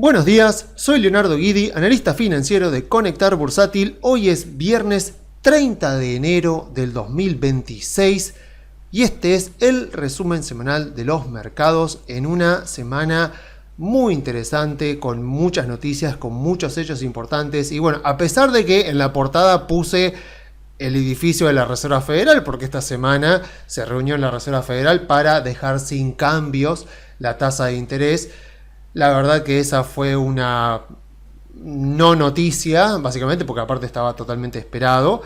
Buenos días, soy Leonardo Guidi, analista financiero de Conectar Bursátil. Hoy es viernes 30 de enero del 2026 y este es el resumen semanal de los mercados en una semana muy interesante, con muchas noticias, con muchos hechos importantes. Y bueno, a pesar de que en la portada puse el edificio de la Reserva Federal, porque esta semana se reunió en la Reserva Federal para dejar sin cambios la tasa de interés, la verdad que esa fue una no noticia, básicamente porque aparte estaba totalmente esperado.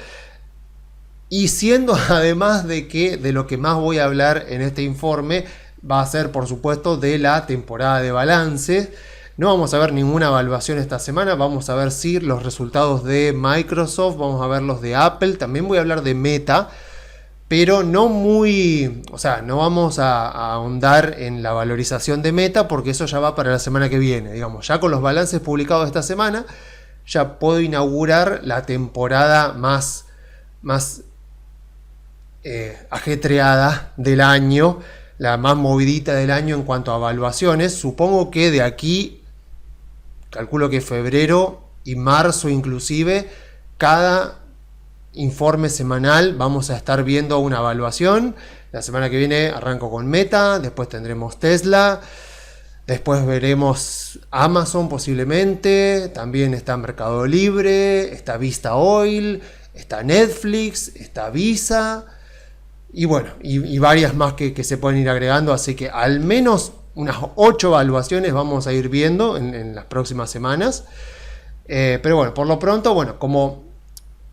Y siendo además de que de lo que más voy a hablar en este informe va a ser, por supuesto, de la temporada de balance. No vamos a ver ninguna evaluación esta semana, vamos a ver sí los resultados de Microsoft, vamos a ver los de Apple, también voy a hablar de Meta, pero no muy, no vamos a ahondar en la valorización de Meta porque eso ya va para la semana que viene. Digamos, ya con los balances publicados esta semana, ya puedo inaugurar la temporada más ajetreada del año, la más movidita del año en cuanto a evaluaciones. Supongo que de aquí, calculo que febrero y marzo inclusive, cada informe semanal vamos a estar viendo una evaluación. La semana que viene arranco con Meta, después tendremos Tesla, después veremos Amazon posiblemente, también está Mercado Libre, está Vista Oil, está Netflix, está Visa y bueno, y varias más que se pueden ir agregando, así que al menos unas 8 evaluaciones vamos a ir viendo en las próximas semanas. Pero bueno, por lo pronto, como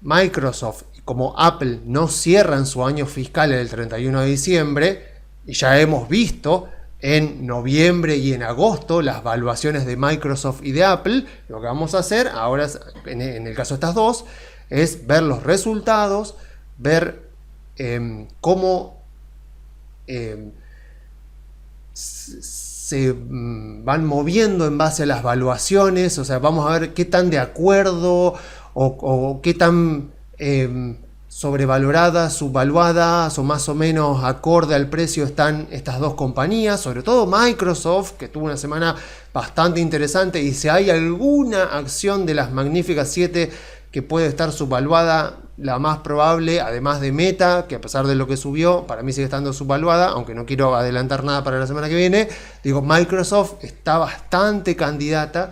Microsoft y como Apple no cierran su año fiscal el 31 de diciembre, y ya hemos visto en noviembre y en agosto las evaluaciones de Microsoft y de Apple, lo que vamos a hacer ahora, en el caso de estas dos, es ver los resultados, ver cómo se van moviendo en base a las evaluaciones. O sea, vamos a ver qué tan de acuerdo o qué tan sobrevaloradas, subvaluadas o más o menos acorde al precio están estas dos compañías, sobre todo Microsoft, que tuvo una semana bastante interesante, y si hay alguna acción de las magníficas 7 que puede estar subvaluada, la más probable, además de Meta, que a pesar de lo que subió, para mí sigue estando subvaluada, aunque no quiero adelantar nada para la semana que viene, digo, Microsoft está bastante candidata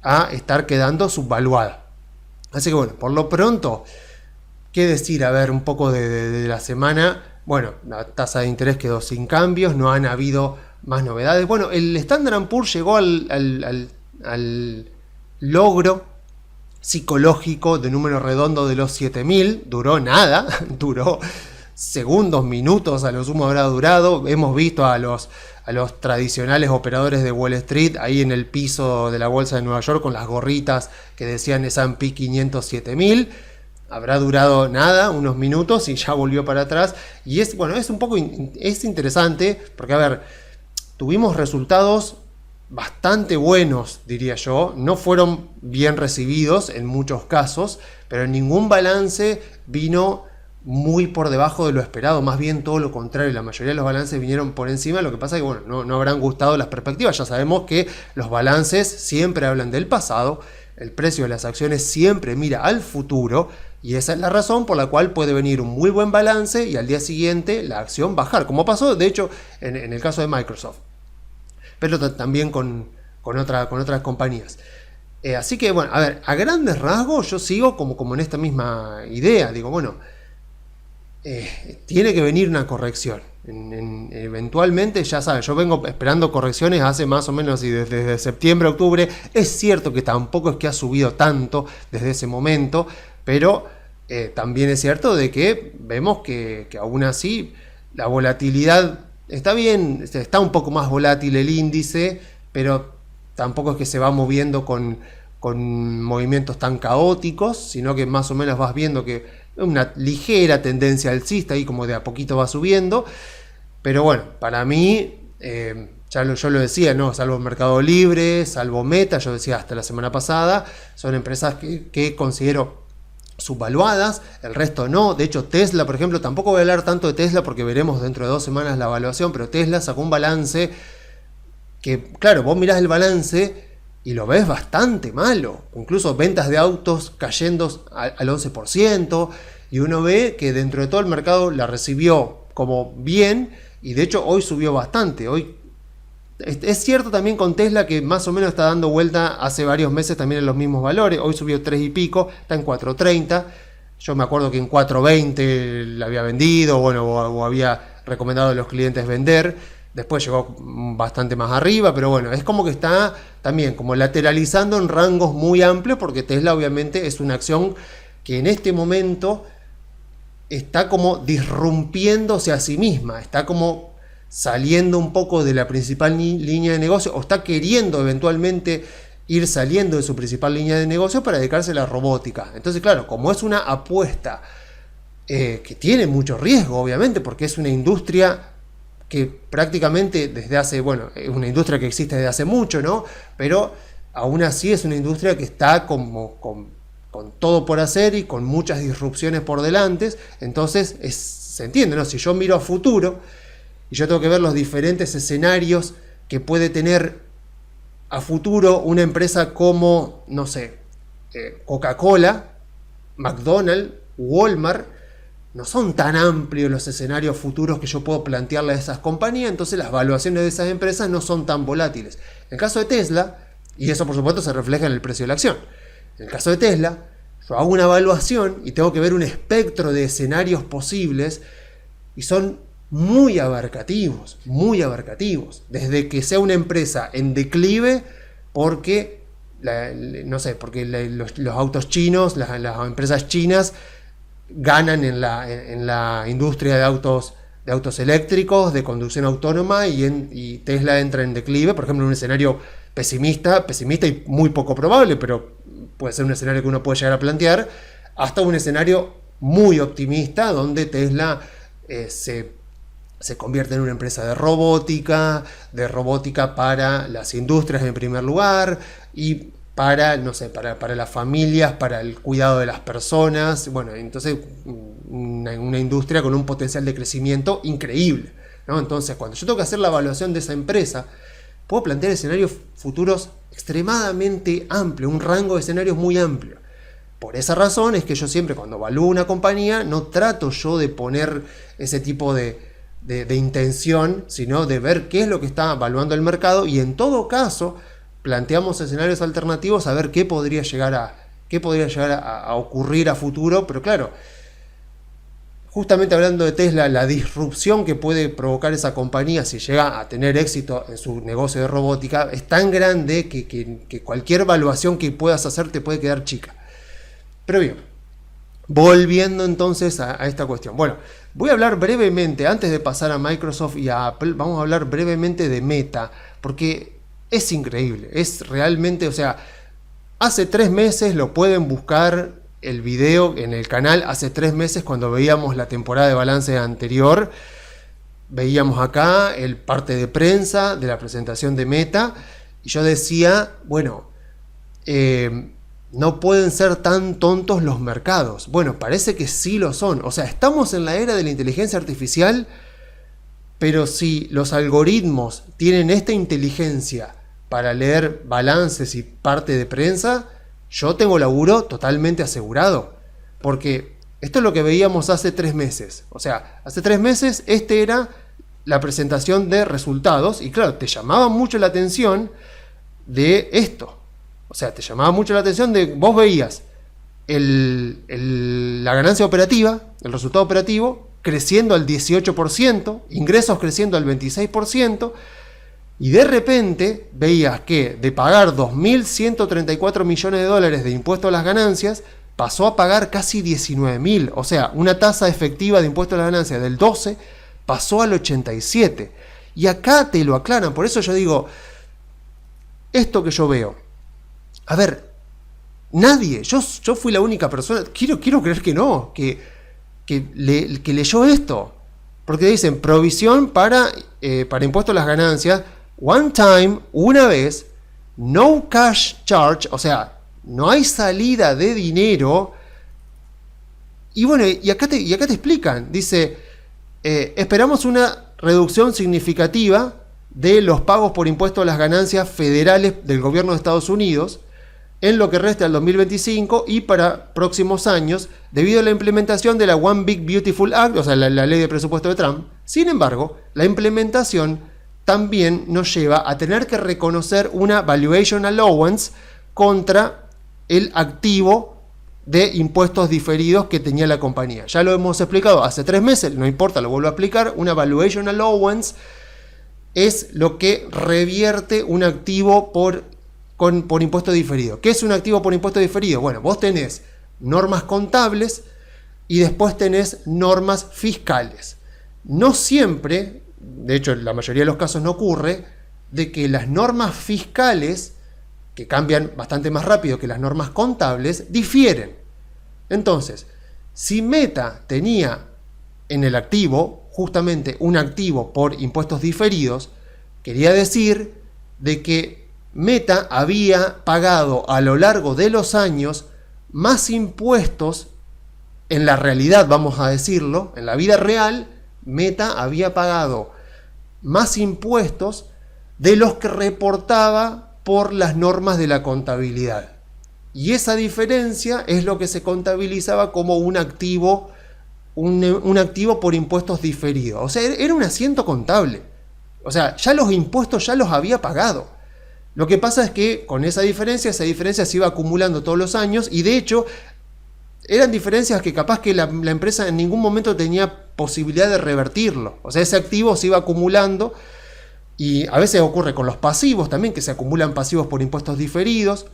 a estar quedando subvaluada. Así que bueno, por lo pronto, ¿qué decir? A ver, un poco de la semana. Bueno, la tasa de interés quedó sin cambios, no han habido más novedades. Bueno, el Standard & Poor's llegó al logro psicológico de número redondo de los 7000, duró nada, duró segundos, minutos, a lo sumo habrá durado. Hemos visto a los tradicionales operadores de Wall Street ahí en el piso de la bolsa de Nueva York con las gorritas que decían S&P 500 7000. Habrá durado nada, unos minutos, y ya volvió para atrás. Y es un poco interesante porque, a ver, tuvimos resultados bastante buenos, diría yo. No fueron bien recibidos en muchos casos, pero en ningún balance vino muy por debajo de lo esperado, más bien todo lo contrario. La mayoría de los balances vinieron por encima. Lo que pasa es que no habrán gustado las perspectivas. Ya sabemos que los balances siempre hablan del pasado, el precio de las acciones siempre mira al futuro, y esa es la razón por la cual puede venir un muy buen balance y al día siguiente la acción bajar, como pasó de hecho en el caso de Microsoft, pero también con otras compañías. Así que bueno, a ver, a grandes rasgos yo sigo como en esta misma idea. Digo, tiene que venir una corrección. Eventualmente, ya sabes, yo vengo esperando correcciones hace más o menos desde septiembre, octubre. Es cierto que tampoco es que ha subido tanto desde ese momento, pero también es cierto de que vemos que aún así la volatilidad está bien, está un poco más volátil el índice, pero tampoco es que se va moviendo con movimientos tan caóticos, sino que más o menos vas viendo que una ligera tendencia alcista y como de a poquito va subiendo. Pero bueno, para mí, yo lo decía, ¿no? Salvo Mercado Libre, salvo Meta, yo decía hasta la semana pasada, son empresas que considero subvaluadas, el resto no. De hecho, Tesla, por ejemplo, tampoco voy a hablar tanto de Tesla porque veremos dentro de 2 semanas la evaluación, pero Tesla sacó un balance que, claro, vos mirás el balance y lo ves bastante malo. Incluso ventas de autos cayendo al 11%, y uno ve que dentro de todo el mercado la recibió como bien, y de hecho hoy subió bastante. Hoy es cierto también con Tesla que más o menos está dando vuelta hace varios meses también en los mismos valores. Hoy subió 3 y pico, está en 4.30. Yo me acuerdo que en 4.20 la había vendido, bueno, o había recomendado a los clientes vender. Después llegó bastante más arriba, pero bueno, es como que está también como lateralizando en rangos muy amplios, porque Tesla obviamente es una acción que en este momento está como disrumpiéndose a sí misma, está como saliendo un poco de la principal línea de negocio, o está queriendo eventualmente ir saliendo de su principal línea de negocio para dedicarse a la robótica. Entonces, claro, como es una apuesta que tiene mucho riesgo, obviamente, porque es una industria que prácticamente desde hace, bueno, es una industria que existe desde hace mucho, ¿no? Pero aún así es una industria que está como con todo por hacer y con muchas disrupciones por delante. Entonces se entiende, ¿no? Si yo miro a futuro y yo tengo que ver los diferentes escenarios que puede tener a futuro una empresa como, no sé, Coca-Cola, McDonald's, Walmart, no son tan amplios los escenarios futuros que yo puedo plantearle a esas compañías, entonces las valuaciones de esas empresas no son tan volátiles. En el caso de Tesla, y eso por supuesto se refleja en el precio de la acción, en el caso de Tesla, yo hago una evaluación y tengo que ver un espectro de escenarios posibles, y son muy abarcativos, desde que sea una empresa en declive porque, no sé, porque los autos chinos, las empresas chinas ganan en la industria de autos eléctricos, de conducción autónoma, y Tesla entra en declive, por ejemplo, en un escenario pesimista y muy poco probable, pero puede ser un escenario que uno puede llegar a plantear, hasta un escenario muy optimista, donde Tesla se convierte en una empresa de robótica para las industrias en primer lugar, y para, no sé, para las familias, para el cuidado de las personas. Bueno, entonces una industria con un potencial de crecimiento increíble, ¿no? Entonces, cuando yo tengo que hacer la evaluación de esa empresa, puedo plantear escenarios futuros extremadamente amplios, un rango de escenarios muy amplio. Por esa razón es que yo siempre, cuando evalúo una compañía, no trato yo de poner ese tipo de intención, sino de ver qué es lo que está evaluando el mercado, y en todo caso planteamos escenarios alternativos a ver qué podría llegar a ocurrir a futuro. Pero claro, justamente hablando de Tesla, la disrupción que puede provocar esa compañía si llega a tener éxito en su negocio de robótica es tan grande que cualquier evaluación que puedas hacer te puede quedar chica. Pero bien, volviendo entonces a esta cuestión. Bueno, voy a hablar brevemente, antes de pasar a Microsoft y a Apple, vamos a hablar brevemente de Meta, porque es increíble, es realmente, o sea, hace 3 meses, lo pueden buscar el video en el canal, hace 3 meses cuando veíamos la temporada de balance anterior, veíamos acá el parte de prensa de la presentación de Meta, y yo decía, bueno, no pueden ser tan tontos los mercados. Bueno, parece que sí lo son. O sea, estamos en la era de la inteligencia artificial, pero si los algoritmos tienen esta inteligencia para leer balances y parte de prensa, yo tengo laburo totalmente asegurado. Porque esto es lo que veíamos hace 3 meses. O sea, hace 3 meses este era la presentación de resultados, y claro, te llamaba mucho la atención de esto. O sea, te llamaba mucho la atención de, vos veías la ganancia operativa, el resultado operativo, creciendo al 18%, ingresos creciendo al 26%, y de repente veías que de pagar 2.134 millones de dólares de impuesto a las ganancias, pasó a pagar casi 19.000. O sea, una tasa efectiva de impuesto a las ganancias del 12 pasó al 87. Y acá te lo aclaran. Por eso yo digo, esto que yo veo, a ver, nadie, yo fui la única persona, quiero creer que no, que leyó esto, porque dicen provisión para impuesto a las ganancias, one time, una vez, no cash charge, o sea, no hay salida de dinero. Y bueno, y acá te explican, dice, esperamos una reducción significativa de los pagos por impuesto a las ganancias federales del gobierno de Estados Unidos en lo que resta del 2025 y para próximos años, debido a la implementación de la One Big Beautiful Act, o sea, la ley de presupuesto de Trump. Sin embargo, la implementación también nos lleva a tener que reconocer una valuation allowance contra el activo de impuestos diferidos que tenía la compañía. Ya lo hemos explicado hace 3 meses, no importa, lo vuelvo a explicar. Una valuation allowance es lo que revierte un activo por impuesto diferido. ¿Qué es un activo por impuesto diferido? Bueno, vos tenés normas contables y después tenés normas fiscales. No siempre, de hecho en la mayoría de los casos no ocurre, de que las normas fiscales, que cambian bastante más rápido que las normas contables, difieren. Entonces, si Meta tenía en el activo justamente un activo por impuestos diferidos, quería decir de que Meta había pagado a lo largo de los años más impuestos en la realidad, vamos a decirlo, en la vida real, Meta había pagado más impuestos de los que reportaba por las normas de la contabilidad. Y esa diferencia es lo que se contabilizaba como un activo por impuestos diferidos. O sea, era un asiento contable. O sea, ya los impuestos ya los había pagado. Lo que pasa es que con esa diferencia se iba acumulando todos los años y de hecho eran diferencias que capaz que la empresa en ningún momento tenía posibilidad de revertirlo. O sea, ese activo se iba acumulando y a veces ocurre con los pasivos también, que se acumulan pasivos por impuestos diferidos.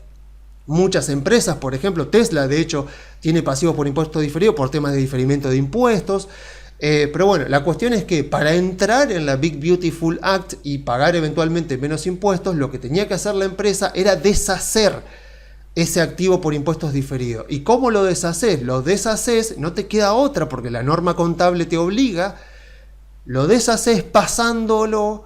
Muchas empresas, por ejemplo, Tesla de hecho tiene pasivos por impuestos diferidos por temas de diferimiento de impuestos. Pero bueno, la cuestión es que para entrar en la Big Beautiful Act y pagar eventualmente menos impuestos, lo que tenía que hacer la empresa era deshacer ese activo por impuestos diferidos. ¿Y cómo lo deshaces? Lo deshaces, no te queda otra porque la norma contable te obliga, lo deshaces pasándolo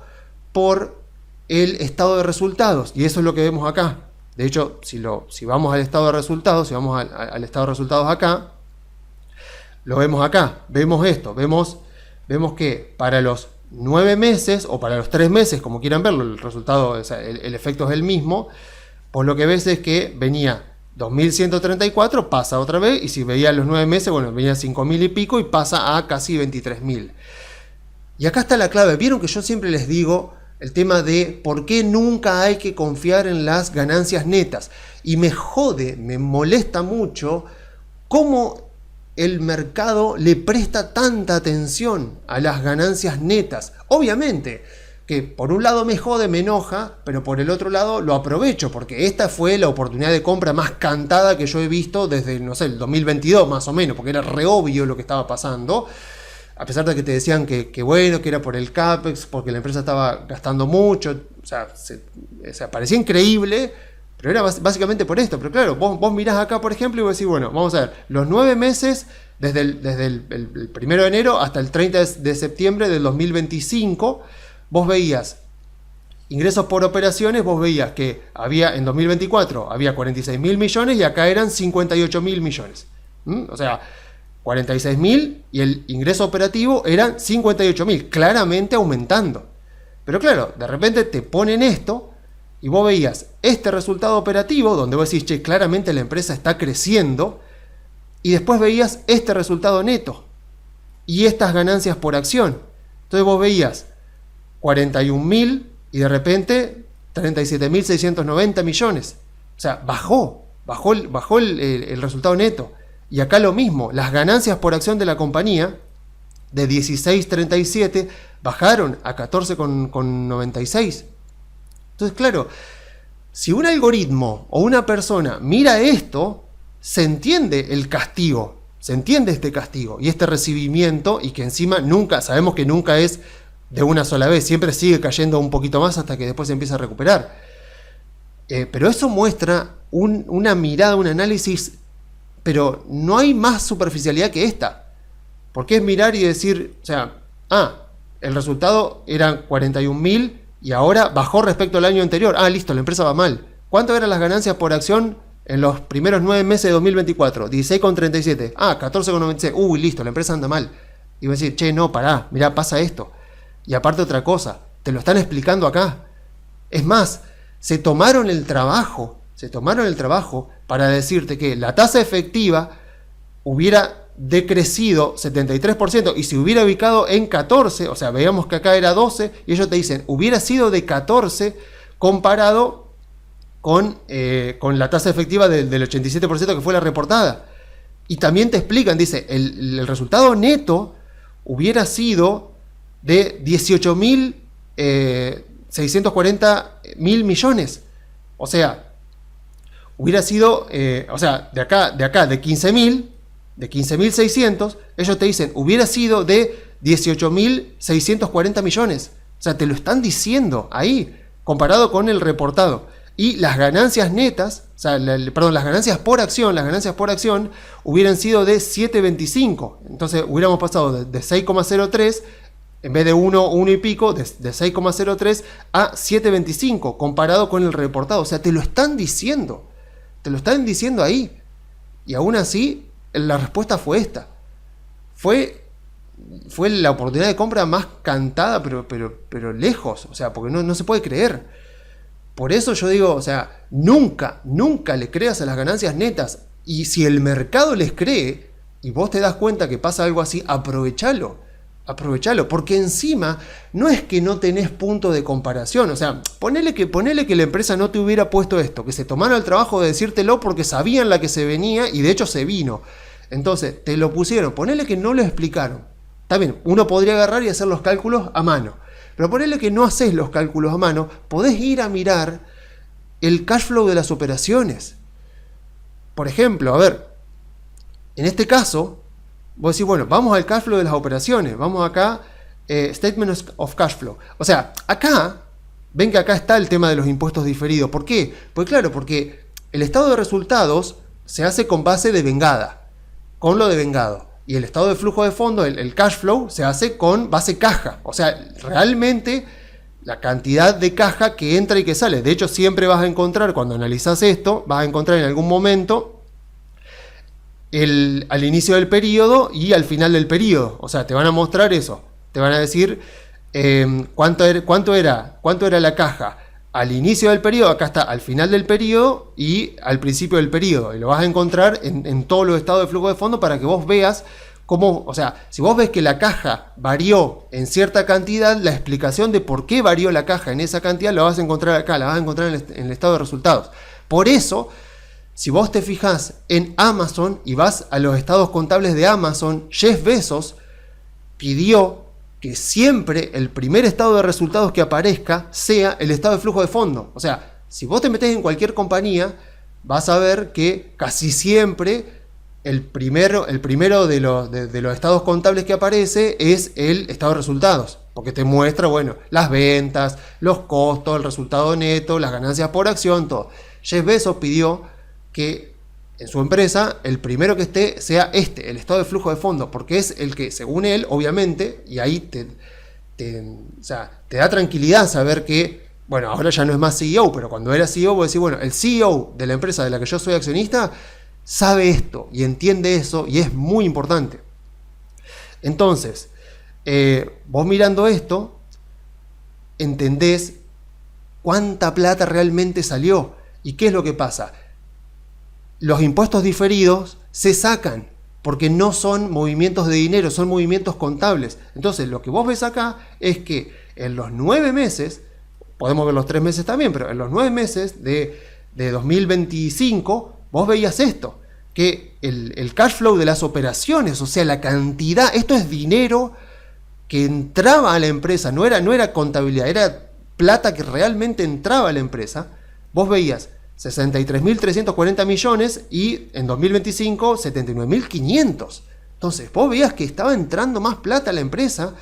por el estado de resultados. Y eso es lo que vemos acá. De hecho, si vamos al estado de resultados, si vamos al estado de resultados acá, lo vemos acá, vemos esto, vemos que para los 9 meses o para los 3 meses, como quieran verlo, el resultado, o sea, el efecto es el mismo, pues lo que ves es que venía 2.134, pasa otra vez, y si veía los 9 meses, bueno, venía 5.000 y pico y pasa a casi 23.000. Y acá está la clave. Vieron que yo siempre les digo el tema de por qué nunca hay que confiar en las ganancias netas. Y me jode, me molesta mucho cómo el mercado le presta tanta atención a las ganancias netas. Obviamente que por un lado me jode, me enoja, pero por el otro lado lo aprovecho, porque esta fue la oportunidad de compra más cantada que yo he visto desde, no sé, el 2022 más o menos, porque era re obvio lo que estaba pasando. A pesar de que te decían que bueno, que era por el CAPEX, porque la empresa estaba gastando mucho, o sea, parecía increíble, pero era básicamente por esto. Pero claro, vos mirás acá, por ejemplo, y vos decís, bueno, vamos a ver, los 9 meses, desde el 1 de enero hasta el 30 de septiembre del 2025, vos veías ingresos por operaciones, vos veías que había en 2024, había 46.000 millones y acá eran 58.000 millones. O sea, 46.000 y el ingreso operativo eran 58.000, claramente aumentando. Pero claro, de repente te ponen esto y vos veías este resultado operativo, donde vos decís, che, claramente la empresa está creciendo, y después veías este resultado neto y estas ganancias por acción. Entonces vos veías 41.000 y de repente 37.690 millones. O sea, bajó el resultado neto. Y acá lo mismo, las ganancias por acción de la compañía de 16.37 bajaron a 14.96. Entonces, claro, si un algoritmo o una persona mira esto, se entiende el castigo, se entiende este castigo y este recibimiento, y que encima sabemos que nunca es de una sola vez, siempre sigue cayendo un poquito más hasta que después se empieza a recuperar. Pero eso muestra una mirada, un análisis, pero no hay más superficialidad que esta. Porque es mirar y decir, o sea, el resultado eran 41.000 y ahora bajó respecto al año anterior. Listo, la empresa va mal. ¿Cuánto eran las ganancias por acción en los primeros 9 meses de 2024? 16.37. 14.96. Listo, la empresa anda mal. Y voy a decir, che, no, pará, mirá, pasa esto. Y aparte otra cosa, te lo están explicando acá. Es más, se tomaron el trabajo para decirte que la tasa efectiva hubiera decrecido 73% y se hubiera ubicado en 14, o sea, veíamos que acá era 12, y ellos te dicen, hubiera sido de 14 comparado con la tasa efectiva del 87% que fue la reportada. Y también te explican, dice, el resultado neto hubiera sido de 18.640.000 millones. O sea, hubiera sido, de acá, de 15.600, ellos te dicen, hubiera sido de 18.640 millones. O sea, te lo están diciendo ahí, comparado con el reportado. Y las ganancias netas, las ganancias por acción hubieran sido de 7.25. Entonces hubiéramos pasado de 6,03, en vez de 1 y pico, de 6,03 a 7.25, comparado con el reportado. O sea, te lo están diciendo ahí. Y aún así, la respuesta fue esta. Fue la oportunidad de compra más cantada, pero lejos. O sea, porque no se puede creer. Por eso yo digo, o sea, nunca le creas a las ganancias netas. Y si el mercado les cree, y vos te das cuenta que pasa algo así, aprovechalo, porque encima no es que no tenés punto de comparación. O sea, ponele que la empresa no te hubiera puesto esto, que se tomaron el trabajo de decírtelo porque sabían la que se venía y de hecho se vino. Entonces, te lo pusieron, ponele que no lo explicaron. Está bien, uno podría agarrar y hacer los cálculos a mano. Pero ponele que no haces los cálculos a mano, podés ir a mirar el cash flow de las operaciones. Por ejemplo, a ver, en este caso, vos decís, bueno, vamos al cash flow de las operaciones, vamos acá, Statement of Cash Flow. O sea, acá, ven que acá está el tema de los impuestos diferidos. ¿Por qué? Pues claro, porque el estado de resultados se hace con base de vengada, con lo de vengado. Y el estado de flujo de fondo, el cash flow, se hace con base caja. O sea, realmente la cantidad de caja que entra y que sale. De hecho, siempre vas a encontrar, cuando analizas esto, vas a encontrar en algún momento al inicio del periodo y al final del periodo. O sea, te van a mostrar eso. Te van a decir cuánto era la caja al inicio del periodo, acá está al final del periodo y al principio del periodo. Y lo vas a encontrar en todos los estados de flujo de fondo para que vos veas cómo, o sea, si vos ves que la caja varió en cierta cantidad, la explicación de por qué varió la caja en esa cantidad la vas a encontrar acá, la vas a encontrar en el estado de resultados. Por eso, si vos te fijás en Amazon y vas a los estados contables de Amazon, Jeff Bezos pidió que siempre el primer estado de resultados que aparezca sea el estado de flujo de fondo. O sea, si vos te metés en cualquier compañía, vas a ver que casi siempre el primero de los estados contables que aparece es el estado de resultados, porque te muestra, bueno, las ventas, los costos, el resultado neto, las ganancias por acción, todo. Jeff Bezos pidió que en su empresa, el primero que esté sea el estado de flujo de fondo, porque es el que, según él, obviamente, y ahí te da tranquilidad saber que, bueno, ahora ya no es más CEO, pero cuando era CEO, vos decís, bueno, el CEO de la empresa de la que yo soy accionista sabe esto y entiende eso, y es muy importante. Entonces, vos mirando esto, entendés cuánta plata realmente salió, y qué es lo que pasa. Los impuestos diferidos se sacan porque no son movimientos de dinero, son movimientos contables. Entonces, lo que vos ves acá es que en los 9 meses, podemos ver los 3 meses también, pero en los 9 meses de 2025, vos veías esto, que el cash flow de las operaciones, o sea, la cantidad, esto es dinero que entraba a la empresa, no era contabilidad, era plata que realmente entraba a la empresa. Vos veías 63.340 millones y en 2025 79.500. Entonces vos veías que estaba entrando más plata a la empresa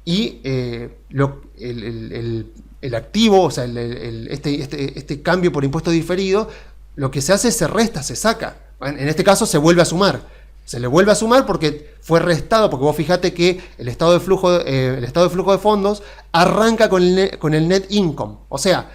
y el activo, o sea, este cambio por impuesto diferido, lo que se hace es se resta, se saca. En este caso se vuelve a sumar. Se le vuelve a sumar porque fue restado, porque vos fijate que el estado de flujo de fondos arranca con el net income. O sea,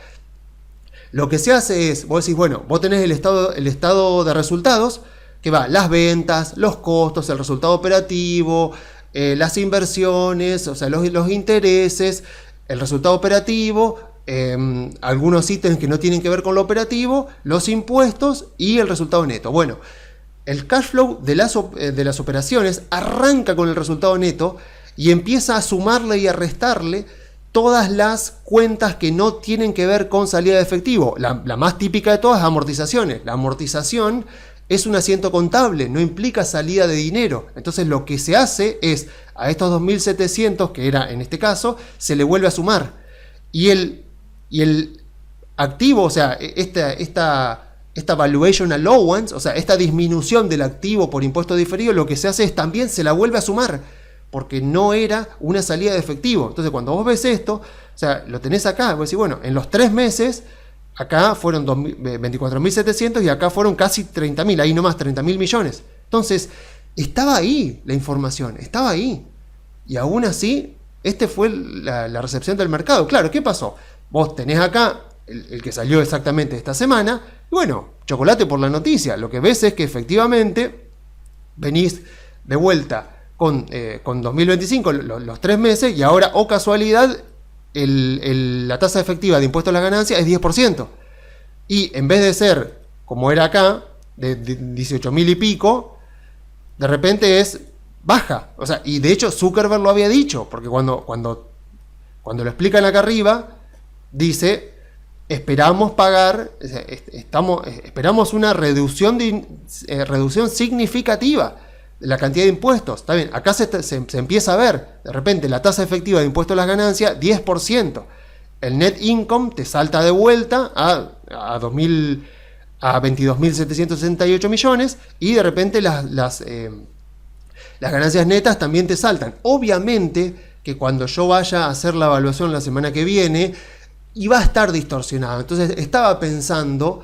lo que se hace es, vos decís, bueno, vos tenés el estado de resultados, que va las ventas, los costos, el resultado operativo, las inversiones, o sea, los intereses, el resultado operativo, algunos ítems que no tienen que ver con lo operativo, los impuestos y el resultado neto. Bueno, el cash flow de las operaciones arranca con el resultado neto y empieza a sumarle y a restarle todas las cuentas que no tienen que ver con salida de efectivo. La más típica de todas es amortizaciones. La amortización es un asiento contable, no implica salida de dinero. Entonces lo que se hace es, a estos 2.700, que era en este caso, se le vuelve a sumar. Y el activo, o sea, esta valuation allowance, o sea, esta disminución del activo por impuesto diferido, lo que se hace es también se la vuelve a sumar, porque no era una salida de efectivo. Entonces, cuando vos ves esto, o sea, lo tenés acá, vos decís, bueno, en los 3 meses, acá fueron 24.700 y acá fueron casi 30.000, ahí nomás 30.000 millones. Entonces, estaba ahí la información, estaba ahí. Y aún así, fue la recepción del mercado. Claro, ¿qué pasó? Vos tenés acá el que salió exactamente esta semana, y bueno, chocolate por la noticia. Lo que ves es que efectivamente venís de vuelta con 2025, los 3 meses, y ahora, oh casualidad, la tasa efectiva de impuesto a las ganancias es 10%. Y en vez de ser, como era acá, de 18.000 y pico, de repente es baja. O sea, y de hecho Zuckerberg lo había dicho, porque cuando lo explican acá arriba, dice, esperamos pagar, esperamos una reducción significativa de la cantidad de impuestos. Está bien, acá se empieza a ver, de repente, la tasa efectiva de impuesto a las ganancias, 10%. El net income te salta de vuelta a 22.768 millones, y de repente las ganancias netas también te saltan. Obviamente que cuando yo vaya a hacer la evaluación la semana que viene, y va a estar distorsionado. Entonces estaba pensando,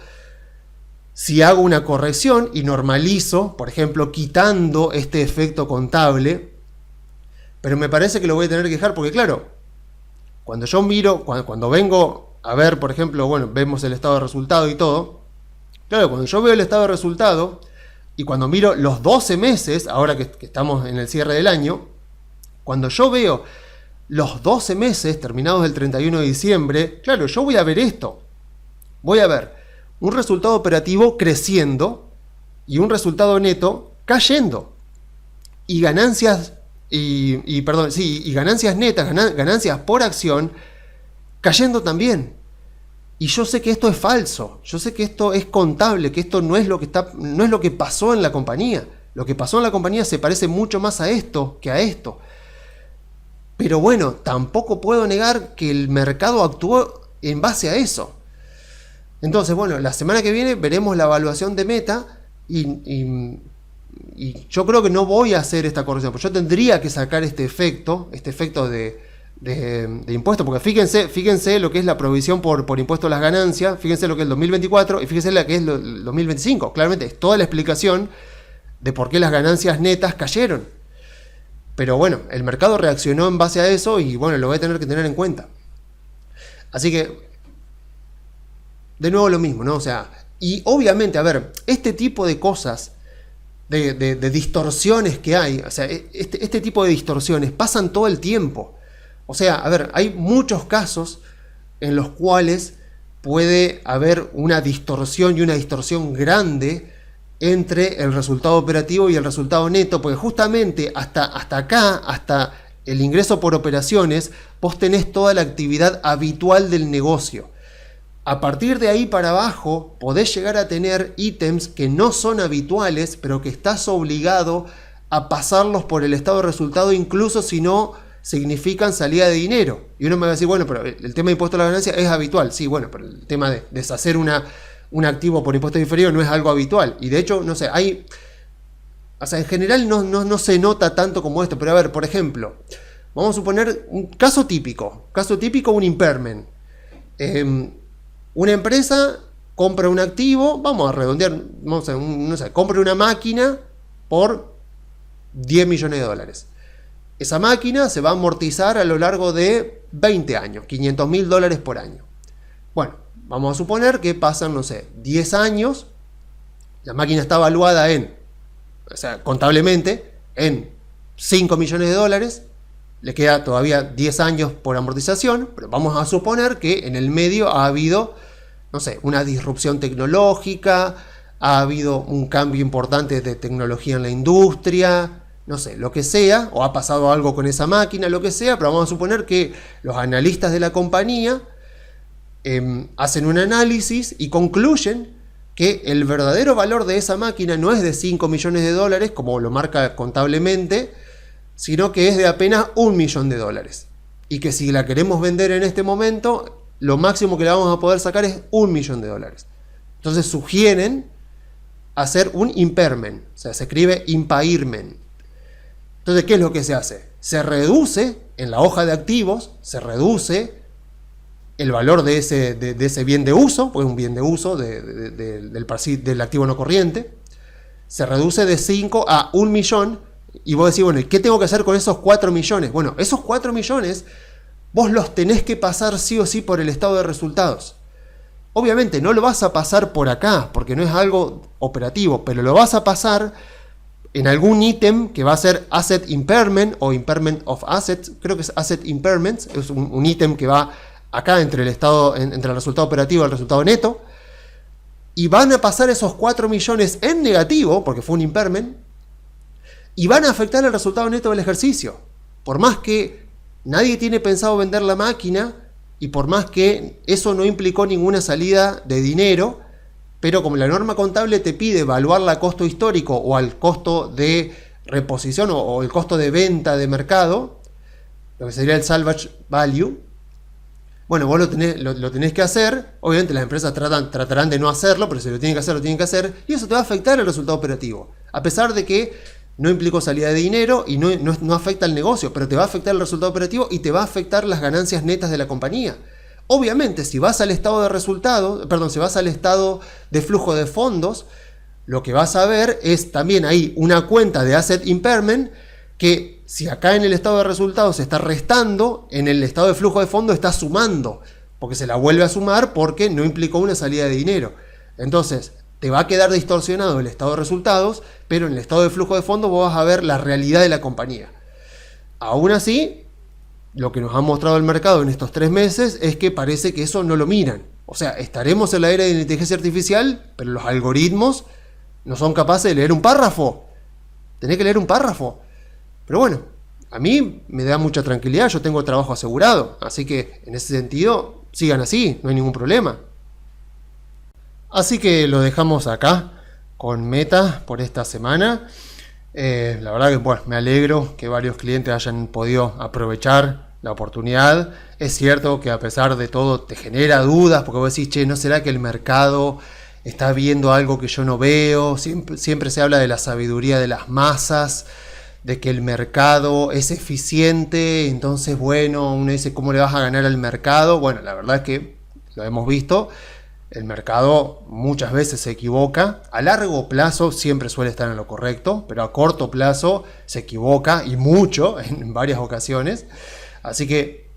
si hago una corrección y normalizo, por ejemplo, quitando este efecto contable, pero me parece que lo voy a tener que dejar, porque claro, cuando yo miro, cuando vengo a ver, por ejemplo, bueno, vemos el estado de resultado y todo, claro, cuando yo veo el estado de resultado, y cuando miro los 12 meses, ahora que estamos en el cierre del año, cuando yo veo los 12 meses terminados el 31 de diciembre, claro, yo voy a ver esto. Voy a ver un resultado operativo creciendo y un resultado neto cayendo. Y ganancias, y ganancias netas, ganancias por acción, cayendo también. Y yo sé que esto es falso, yo sé que esto es contable, que esto no es lo que pasó en la compañía. Lo que pasó en la compañía se parece mucho más a esto que a esto. Pero bueno, tampoco puedo negar que el mercado actuó en base a eso. Entonces, bueno, la semana que viene veremos la evaluación de Meta y yo creo que no voy a hacer esta corrección, porque yo tendría que sacar este efecto de impuesto, porque fíjense lo que es la provisión por impuesto a las ganancias, fíjense lo que es el 2024 y fíjense lo que es el 2025. Claramente es toda la explicación de por qué las ganancias netas cayeron. Pero bueno, el mercado reaccionó en base a eso y bueno, lo voy a tener que tener en cuenta. Así que, de nuevo lo mismo, ¿no? O sea, y obviamente, a ver, este tipo de cosas, de distorsiones que hay, o sea, este tipo de distorsiones pasan todo el tiempo. O sea, a ver, hay muchos casos en los cuales puede haber una distorsión y una distorsión grande entre el resultado operativo y el resultado neto, porque justamente hasta acá, hasta el ingreso por operaciones, vos tenés toda la actividad habitual del negocio. A partir de ahí para abajo podés llegar a tener ítems que no son habituales, pero que estás obligado a pasarlos por el estado de resultado, incluso si no significan salida de dinero. Y uno me va a decir, bueno, pero el tema de impuesto a la ganancia es habitual. Sí, bueno, pero el tema de deshacer un activo por impuesto diferido no es algo habitual. Y de hecho, no sé, o sea, en general no se nota tanto como esto. Pero a ver, por ejemplo, vamos a suponer un caso típico, un impairment. Una empresa compra un activo, vamos a redondear, compra una máquina por 10 millones de dólares. Esa máquina se va a amortizar a lo largo de 20 años, $500.000 por año. Bueno, vamos a suponer que pasan, 10 años, la máquina está evaluada contablemente, en 5 millones de dólares, le queda todavía 10 años por amortización, pero vamos a suponer que en el medio ha habido, no sé, una disrupción tecnológica, ha habido un cambio importante de tecnología en la industria, no sé, lo que sea, o ha pasado algo con esa máquina, lo que sea, pero vamos a suponer que los analistas de la compañía hacen un análisis y concluyen que el verdadero valor de esa máquina no es de 5 millones de dólares, como lo marca contablemente, sino que es de apenas $1 millón. Y que si la queremos vender en este momento, lo máximo que le vamos a poder sacar es $1 millón. Entonces sugieren hacer un impairment, o sea, se escribe impairment. Entonces, ¿qué es lo que se hace? Se reduce en la hoja de activos, se reduce el valor de ese bien de uso, pues es un bien de uso del activo no corriente, se reduce de 5 a 1 millón, y vos decís, bueno, ¿y qué tengo que hacer con esos 4 millones? Bueno, esos 4 millones vos los tenés que pasar sí o sí por el estado de resultados. Obviamente no lo vas a pasar por acá, porque no es algo operativo, pero lo vas a pasar en algún ítem que va a ser Asset Impairment o Impairment of Assets, creo que es Asset Impairments, es un ítem que va acá entre el resultado operativo y el resultado neto, y van a pasar esos 4 millones en negativo, porque fue un impairment, y van a afectar el resultado neto del ejercicio. Por más que nadie tiene pensado vender la máquina, y por más que eso no implicó ninguna salida de dinero, pero como la norma contable te pide evaluarla a costo histórico o al costo de reposición o el costo de venta de mercado, lo que sería el salvage value, bueno, vos lo tenés que hacer. Obviamente las empresas tratarán de no hacerlo, pero si lo tienen que hacer, y eso te va a afectar el resultado operativo. A pesar de que no implicó salida de dinero y no afecta al negocio, pero te va a afectar el resultado operativo y te va a afectar las ganancias netas de la compañía. Obviamente, si vas al estado de resultados, si vas al estado de flujo de fondos, lo que vas a ver es también ahí una cuenta de Asset Impairment que si acá en el estado de resultados se está restando, en el estado de flujo de fondos está sumando, porque se la vuelve a sumar porque no implicó una salida de dinero. Entonces, te va a quedar distorsionado el estado de resultados, pero en el estado de flujo de fondos vos vas a ver la realidad de la compañía. Aún así, lo que nos ha mostrado el mercado en estos 3 meses es que parece que eso no lo miran. O sea, estaremos en la era de la inteligencia artificial, pero los algoritmos no son capaces de leer un párrafo. Tenés que leer un párrafo. Pero bueno, a mí me da mucha tranquilidad, yo tengo trabajo asegurado, así que en ese sentido sigan así, no hay ningún problema. Así que lo dejamos acá con Meta por esta semana. La verdad que bueno, me alegro que varios clientes hayan podido aprovechar la oportunidad. Es cierto que a pesar de todo te genera dudas, porque vos decís, che, ¿no será que el mercado está viendo algo que yo no veo? Siempre se habla de la sabiduría de las masas, de que el mercado es eficiente, entonces bueno, uno dice, ¿cómo le vas a ganar al mercado? Bueno, la verdad es que lo hemos visto, el mercado muchas veces se equivoca, a largo plazo siempre suele estar en lo correcto, pero a corto plazo se equivoca y mucho en varias ocasiones, así que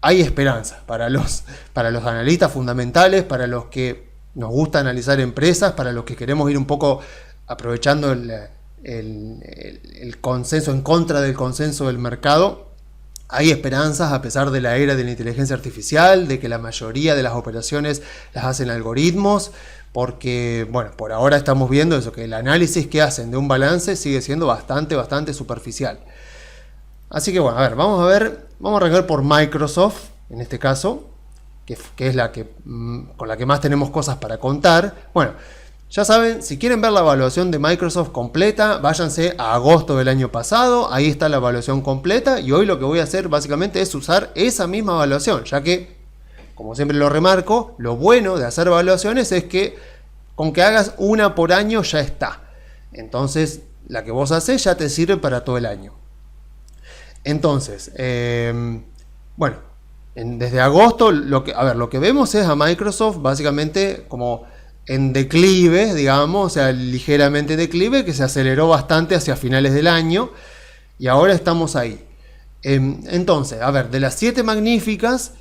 hay esperanza para los analistas fundamentales, para los que nos gusta analizar empresas, para los que queremos ir un poco aprovechando el consenso, en contra del consenso del mercado. Hay esperanzas a pesar de la era de la inteligencia artificial, de que la mayoría de las operaciones las hacen algoritmos, porque bueno, por ahora estamos viendo eso, que el análisis que hacen de un balance sigue siendo bastante superficial. Así que bueno, vamos a arrancar por Microsoft, en este caso, que es con la que más tenemos cosas para contar. Bueno, ya saben, si quieren ver la evaluación de Microsoft completa, váyanse a agosto del año pasado, ahí está la evaluación completa, y hoy lo que voy a hacer básicamente es usar esa misma evaluación, ya que, como siempre lo remarco, lo bueno de hacer evaluaciones es que con que hagas una por año ya está. Entonces, la que vos haces ya te sirve para todo el año. Entonces, bueno, desde agosto lo que vemos es a Microsoft básicamente como en declive, digamos, o sea, ligeramente declive, que se aceleró bastante hacia finales del año, y ahora estamos ahí. Entonces, de las 7 magníficas,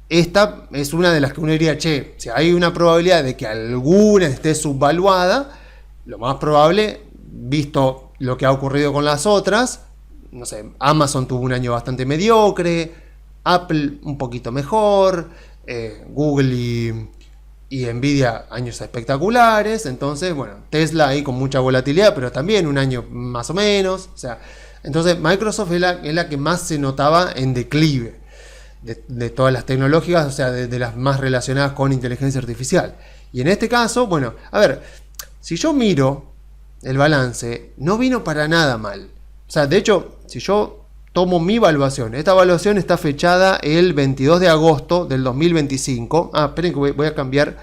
esta es una de las que uno diría, che, si hay una probabilidad de que alguna esté subvaluada, lo más probable, visto lo que ha ocurrido con las otras, no sé, Amazon tuvo un año bastante mediocre, Apple un poquito mejor, Google y Nvidia años espectaculares. Entonces, bueno, Tesla ahí con mucha volatilidad, pero también un año más o menos. O sea, entonces Microsoft es la que más se notaba en declive de todas las tecnológicas, o sea, de las más relacionadas con inteligencia artificial. Y en este caso, bueno, a ver, si yo miro el balance, no vino para nada mal. O sea, de hecho, si yo tomo mi evaluación, esta evaluación está fechada el 22 de agosto del 2025. Esperen que voy a cambiar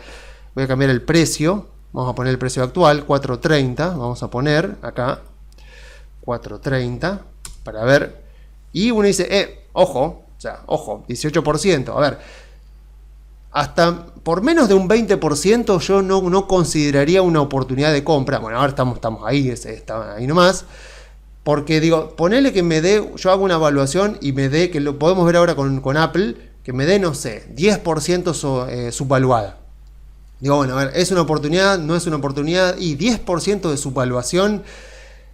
el precio. Vamos a poner el precio actual, 4.30. Vamos a poner acá 4.30 para ver. Y uno dice, ojo, o sea, ojo, 18%. A ver, hasta por menos de un 20% yo no consideraría una oportunidad de compra. Bueno, ahora estamos ahí, está ahí nomás. Porque digo, ponele que me dé, yo hago una evaluación y me dé, que lo podemos ver ahora con Apple, que me dé, no sé, 10% subvaluada. Digo, bueno, a ver, ¿es una oportunidad? ¿No es una oportunidad? Y 10% de subvaluación,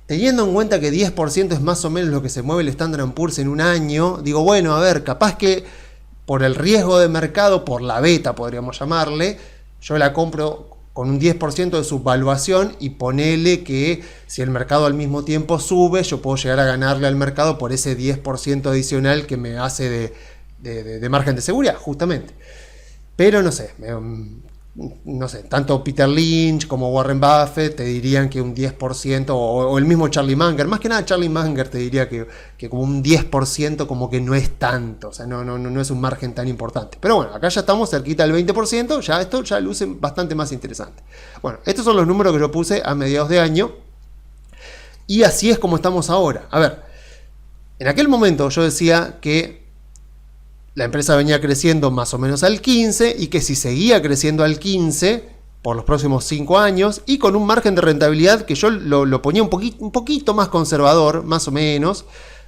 teniendo en cuenta que 10% es más o menos lo que se mueve el Standard & Poor's en un año, digo, bueno, a ver, capaz que por el riesgo de mercado, por la beta podríamos llamarle, yo la compro con un 10% de subvaluación y ponele que si el mercado al mismo tiempo sube, yo puedo llegar a ganarle al mercado por ese 10% adicional que me hace de margen de seguridad, justamente. Pero no sé, tanto Peter Lynch como Warren Buffett te dirían que un 10%, o el mismo Charlie Munger, más que nada Charlie Munger te diría que como un 10% como que no es tanto, o sea, no es un margen tan importante. Pero bueno, acá ya estamos cerquita del 20%, ya esto ya luce bastante más interesante. Bueno, estos son los números que yo puse a mediados de año, y así es como estamos ahora. A ver, en aquel momento yo decía que la empresa venía creciendo más o menos al 15 y que si seguía creciendo al 15 por los próximos 5 años y con un margen de rentabilidad que yo lo ponía un poquito más conservador, más o menos,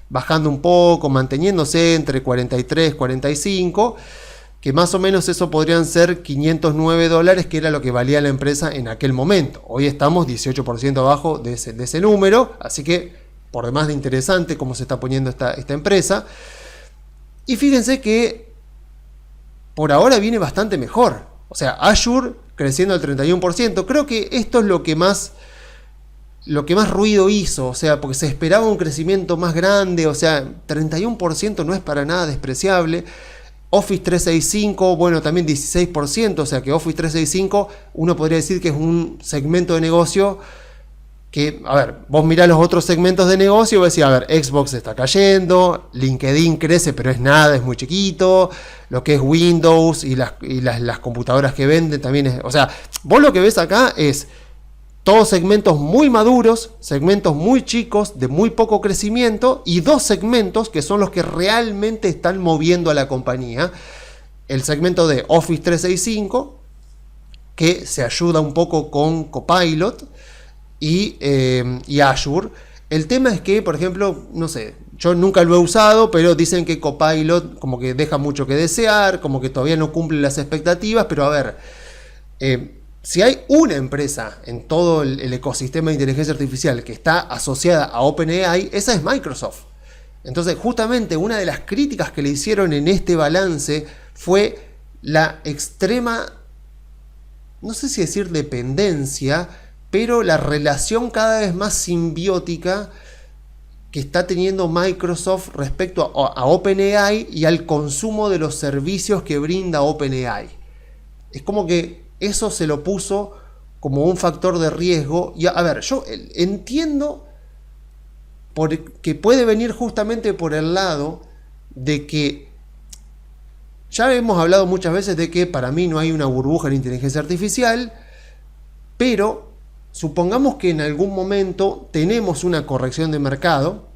bajando un poco, manteniéndose entre 43 y 45, que más o menos eso podrían ser $509, que era lo que valía la empresa en aquel momento. Hoy estamos 18% abajo de ese número, así que por demás de interesante cómo se está poniendo esta empresa. Y fíjense que por ahora viene bastante mejor. O sea, Azure creciendo al 31%. Creo que esto es lo que más ruido hizo. O sea, porque se esperaba un crecimiento más grande. O sea, 31% no es para nada despreciable. Office 365, bueno, también 16%. O sea que Office 365 uno podría decir que es un segmento de negocio que, a ver, vos mirás los otros segmentos de negocio y vos decís, a ver, Xbox está cayendo, LinkedIn crece, pero es nada, es muy chiquito, lo que es Windows y las computadoras que venden también es, o sea, vos lo que ves acá es todos segmentos muy maduros, segmentos muy chicos, de muy poco crecimiento, y dos segmentos que son los que realmente están moviendo a la compañía. El segmento de Office 365, que se ayuda un poco con Copilot, y Azure. El tema es que, por ejemplo, no sé, yo nunca lo he usado, pero dicen que Copilot como que deja mucho que desear, como que todavía no cumple las expectativas, pero a ver, si hay una empresa en todo el ecosistema de inteligencia artificial que está asociada a OpenAI, esa es Microsoft. Entonces, justamente una de las críticas que le hicieron en este balance fue la extrema, no sé si decir dependencia, pero la relación cada vez más simbiótica que está teniendo Microsoft respecto a OpenAI y al consumo de los servicios que brinda OpenAI. Es como que eso se lo puso como un factor de riesgo. Y a ver, yo entiendo que puede venir justamente por el lado de que ya hemos hablado muchas veces de que para mí no hay una burbuja en inteligencia artificial, pero supongamos que en algún momento tenemos una corrección de mercado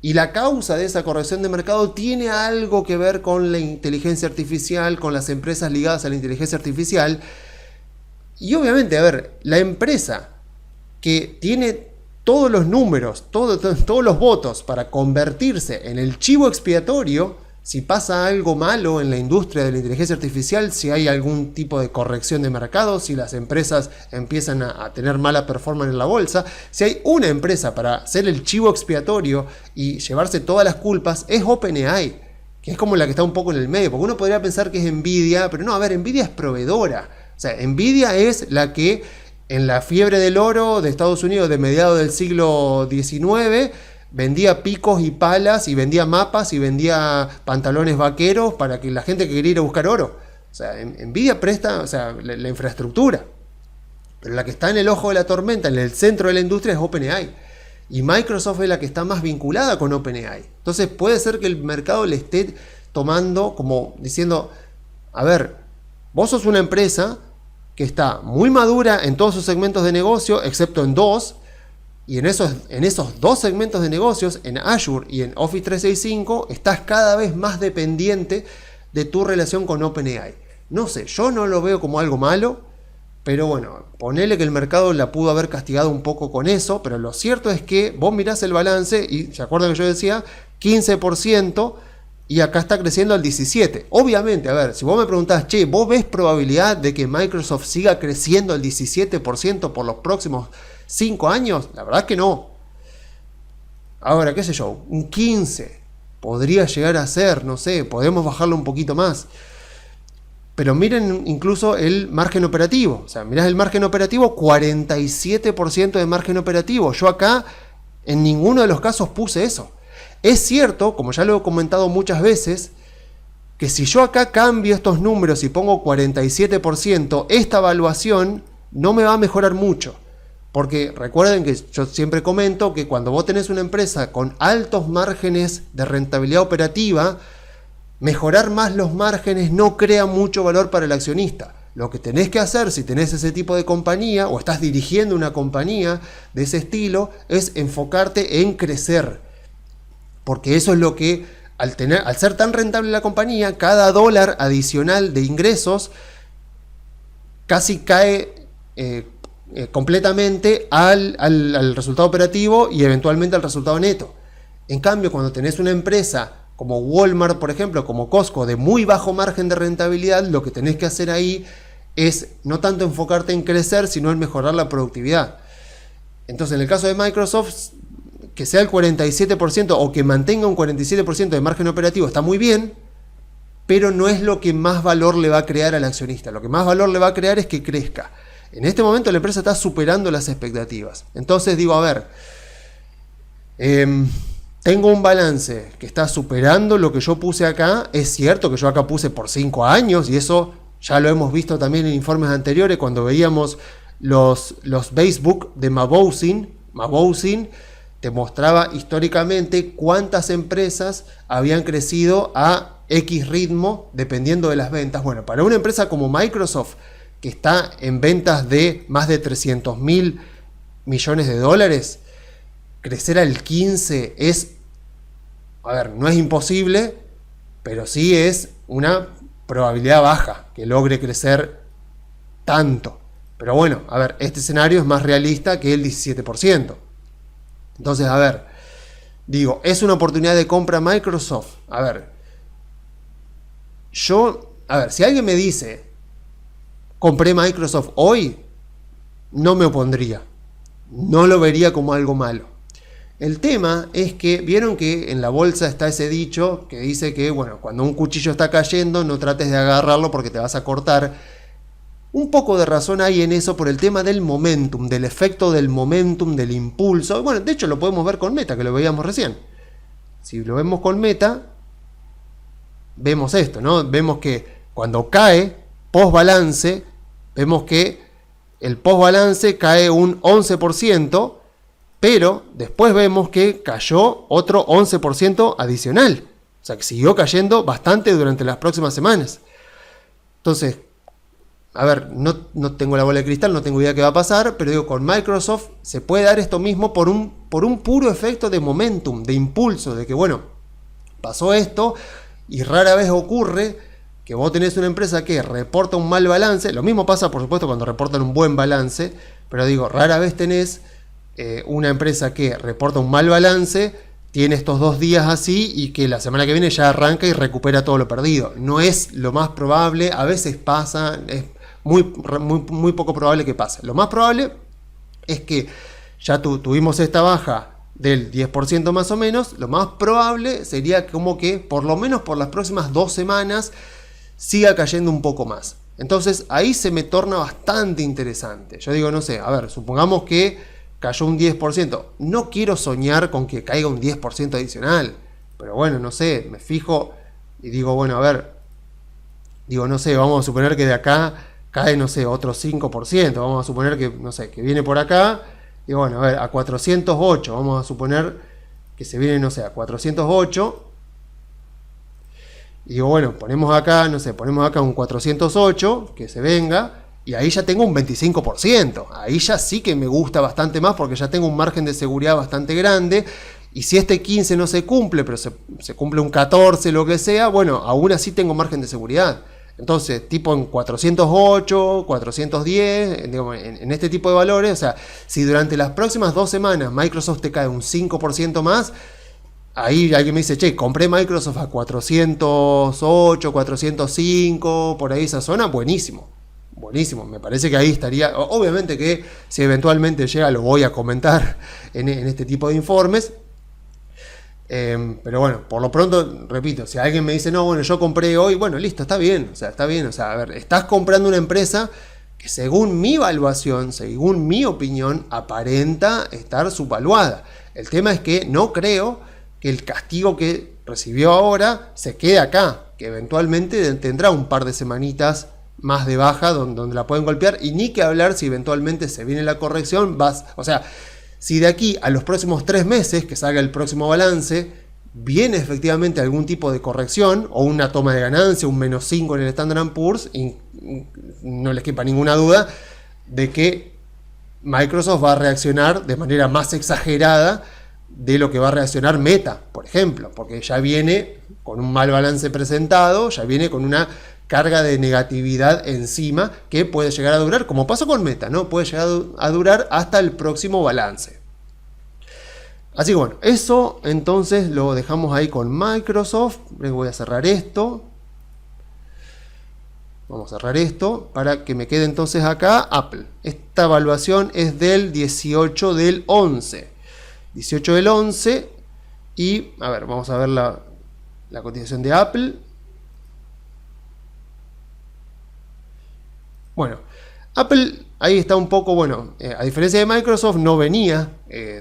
y la causa de esa corrección de mercado tiene algo que ver con la inteligencia artificial, con las empresas ligadas a la inteligencia artificial. Y obviamente, a ver, la empresa que tiene todos los números, todos los votos para convertirse en el chivo expiatorio, si pasa algo malo en la industria de la inteligencia artificial, si hay algún tipo de corrección de mercado, si las empresas empiezan a tener mala performance en la bolsa, si hay una empresa para ser el chivo expiatorio y llevarse todas las culpas, es OpenAI, que es como la que está un poco en el medio, porque uno podría pensar que es Nvidia, pero no, a ver, Nvidia es proveedora. O sea, Nvidia es la que en la fiebre del oro de Estados Unidos de mediados del siglo XIX vendía picos y palas y vendía mapas y vendía pantalones vaqueros para que la gente que quería ir a buscar oro. O sea, Nvidia presta, o sea, la infraestructura. Pero la que está en el ojo de la tormenta, en el centro de la industria, es OpenAI. Y Microsoft es la que está más vinculada con OpenAI. Entonces puede ser que el mercado le esté tomando como diciendo, a ver, vos sos una empresa que está muy madura en todos sus segmentos de negocio, excepto en dos. Y en esos dos segmentos de negocios, en Azure y en Office 365, estás cada vez más dependiente de tu relación con OpenAI. No sé, yo no lo veo como algo malo, pero bueno, ponele que el mercado la pudo haber castigado un poco con eso, pero lo cierto es que vos mirás el balance y se acuerdan que yo decía 15% y acá está creciendo al 17%. Obviamente, a ver, si vos me preguntás, che, ¿vos ves probabilidad de que Microsoft siga creciendo al 17% por los próximos 5 años? La verdad que no. Ahora, qué sé yo, un 15 podría llegar a ser, no sé, podemos bajarlo un poquito más. Pero miren incluso el margen operativo. O sea, mirás el margen operativo, 47% de margen operativo. Yo acá en ninguno de los casos puse eso. Es cierto, como ya lo he comentado muchas veces, que si yo acá cambio estos números y pongo 47%, esta evaluación no me va a mejorar mucho. Porque recuerden que yo siempre comento que cuando vos tenés una empresa con altos márgenes de rentabilidad operativa, mejorar más los márgenes no crea mucho valor para el accionista. Lo que tenés que hacer si tenés ese tipo de compañía o estás dirigiendo una compañía de ese estilo es enfocarte en crecer. Porque eso es lo que, al ser tan rentable la compañía, cada dólar adicional de ingresos casi cae completamente al resultado operativo y eventualmente al resultado neto. En cambio, cuando tenés una empresa como Walmart, por ejemplo, como Costco, de muy bajo margen de rentabilidad, lo que tenés que hacer ahí es no tanto enfocarte en crecer, sino en mejorar la productividad. Entonces, en el caso de Microsoft, que sea el 47% o que mantenga un 47% de margen operativo está muy bien, pero no es lo que más valor le va a crear al accionista. Lo que más valor le va a crear es que crezca. En este momento la empresa está superando las expectativas. Entonces digo, a ver, tengo un balance que está superando lo que yo puse acá. Es cierto que yo acá puse por 5 años y eso ya lo hemos visto también en informes anteriores cuando veíamos los Basebook de Mabousin. Mabousin te mostraba históricamente cuántas empresas habían crecido a X ritmo dependiendo de las ventas. Bueno, para una empresa como Microsoft, que está en ventas de más de 300.000 millones de dólares, crecer al 15 es, a ver, no es imposible, pero sí es una probabilidad baja que logre crecer tanto. Pero bueno, a ver, este escenario es más realista que el 17%. Entonces, a ver, digo, ¿es una oportunidad de compra Microsoft? A ver, si alguien me dice, compré Microsoft hoy, no me opondría. No lo vería como algo malo. El tema es que, vieron que en la bolsa está ese dicho que dice que, bueno, cuando un cuchillo está cayendo, no trates de agarrarlo porque te vas a cortar. Un poco de razón hay en eso por el tema del momentum, del efecto del momentum, del impulso. Bueno, de hecho lo podemos ver con Meta, que lo veíamos recién. Si lo vemos con Meta, vemos esto, ¿no? Vemos que cuando cae, post balance, vemos que el post balance cae un 11%, pero después vemos que cayó otro 11% adicional. O sea, que siguió cayendo bastante durante las próximas semanas. Entonces, a ver, no tengo la bola de cristal, no tengo idea qué va a pasar, pero digo, con Microsoft se puede dar esto mismo por un puro efecto de momentum, de impulso, de que, bueno, pasó esto y rara vez ocurre que vos tenés una empresa que reporta un mal balance. Lo mismo pasa, por supuesto, cuando reportan un buen balance, pero digo, rara vez tenés una empresa que reporta un mal balance, tiene estos 2 días así y que la semana que viene ya arranca y recupera todo lo perdido. No es lo más probable, a veces pasa, es muy poco probable que pase. Lo más probable es que ya tuvimos esta baja del 10% más o menos, lo más probable sería como que por lo menos por las próximas 2 semanas siga cayendo un poco más. Entonces ahí se me torna bastante interesante. Yo digo, no sé, a ver, supongamos que cayó un 10%. No quiero soñar con que caiga un 10% adicional. Pero bueno, no sé, me fijo y digo, bueno, a ver, digo, no sé, vamos a suponer que de acá cae, no sé, otro 5%. Vamos a suponer que, no sé, que viene por acá. Y bueno, a ver, a 408. Vamos a suponer que se viene, no sé, a 408. Y digo, bueno, ponemos acá, no sé, ponemos acá un 408, que se venga. Y ahí ya tengo un 25%. Ahí ya sí que me gusta bastante más porque ya tengo un margen de seguridad bastante grande. Y si este 15 no se cumple, pero se cumple un 14, lo que sea, bueno, aún así tengo margen de seguridad. Entonces, tipo en 408, 410, digamos, en este tipo de valores, o sea, si durante las próximas 2 semanas Microsoft te cae un 5% más, ahí alguien me dice, che, compré Microsoft a 408, 405, por ahí esa zona, buenísimo. Buenísimo, me parece que ahí estaría, obviamente que si eventualmente llega lo voy a comentar en este tipo de informes, pero bueno, por lo pronto, repito, si alguien me dice, no, bueno, yo compré hoy, bueno, listo, está bien, o sea, a ver, estás comprando una empresa que según mi evaluación, según mi opinión, aparenta estar subvaluada. El tema es que no creo que el castigo que recibió ahora se quede acá, que eventualmente tendrá un par de semanitas más de baja donde la pueden golpear, y ni que hablar si eventualmente se viene la corrección, o sea, si de aquí a los próximos 3 meses que salga el próximo balance viene efectivamente algún tipo de corrección o una toma de ganancia, un -5 en el Standard & Poor's, y no les quepa ninguna duda de que Microsoft va a reaccionar de manera más exagerada de lo que va a reaccionar Meta, por ejemplo, porque ya viene con un mal balance presentado, ya viene con una carga de negatividad encima que puede llegar a durar, como pasó con Meta, ¿no? Puede llegar a durar hasta el próximo balance. Así que bueno, eso entonces lo dejamos ahí con Microsoft. Voy a cerrar esto. Vamos a cerrar esto para que me quede entonces acá Apple. Esta evaluación es del 18 del 11. 18 del 11. Y, a ver, vamos a ver la cotización de Apple. Bueno, Apple ahí está un poco, bueno, a diferencia de Microsoft, no venía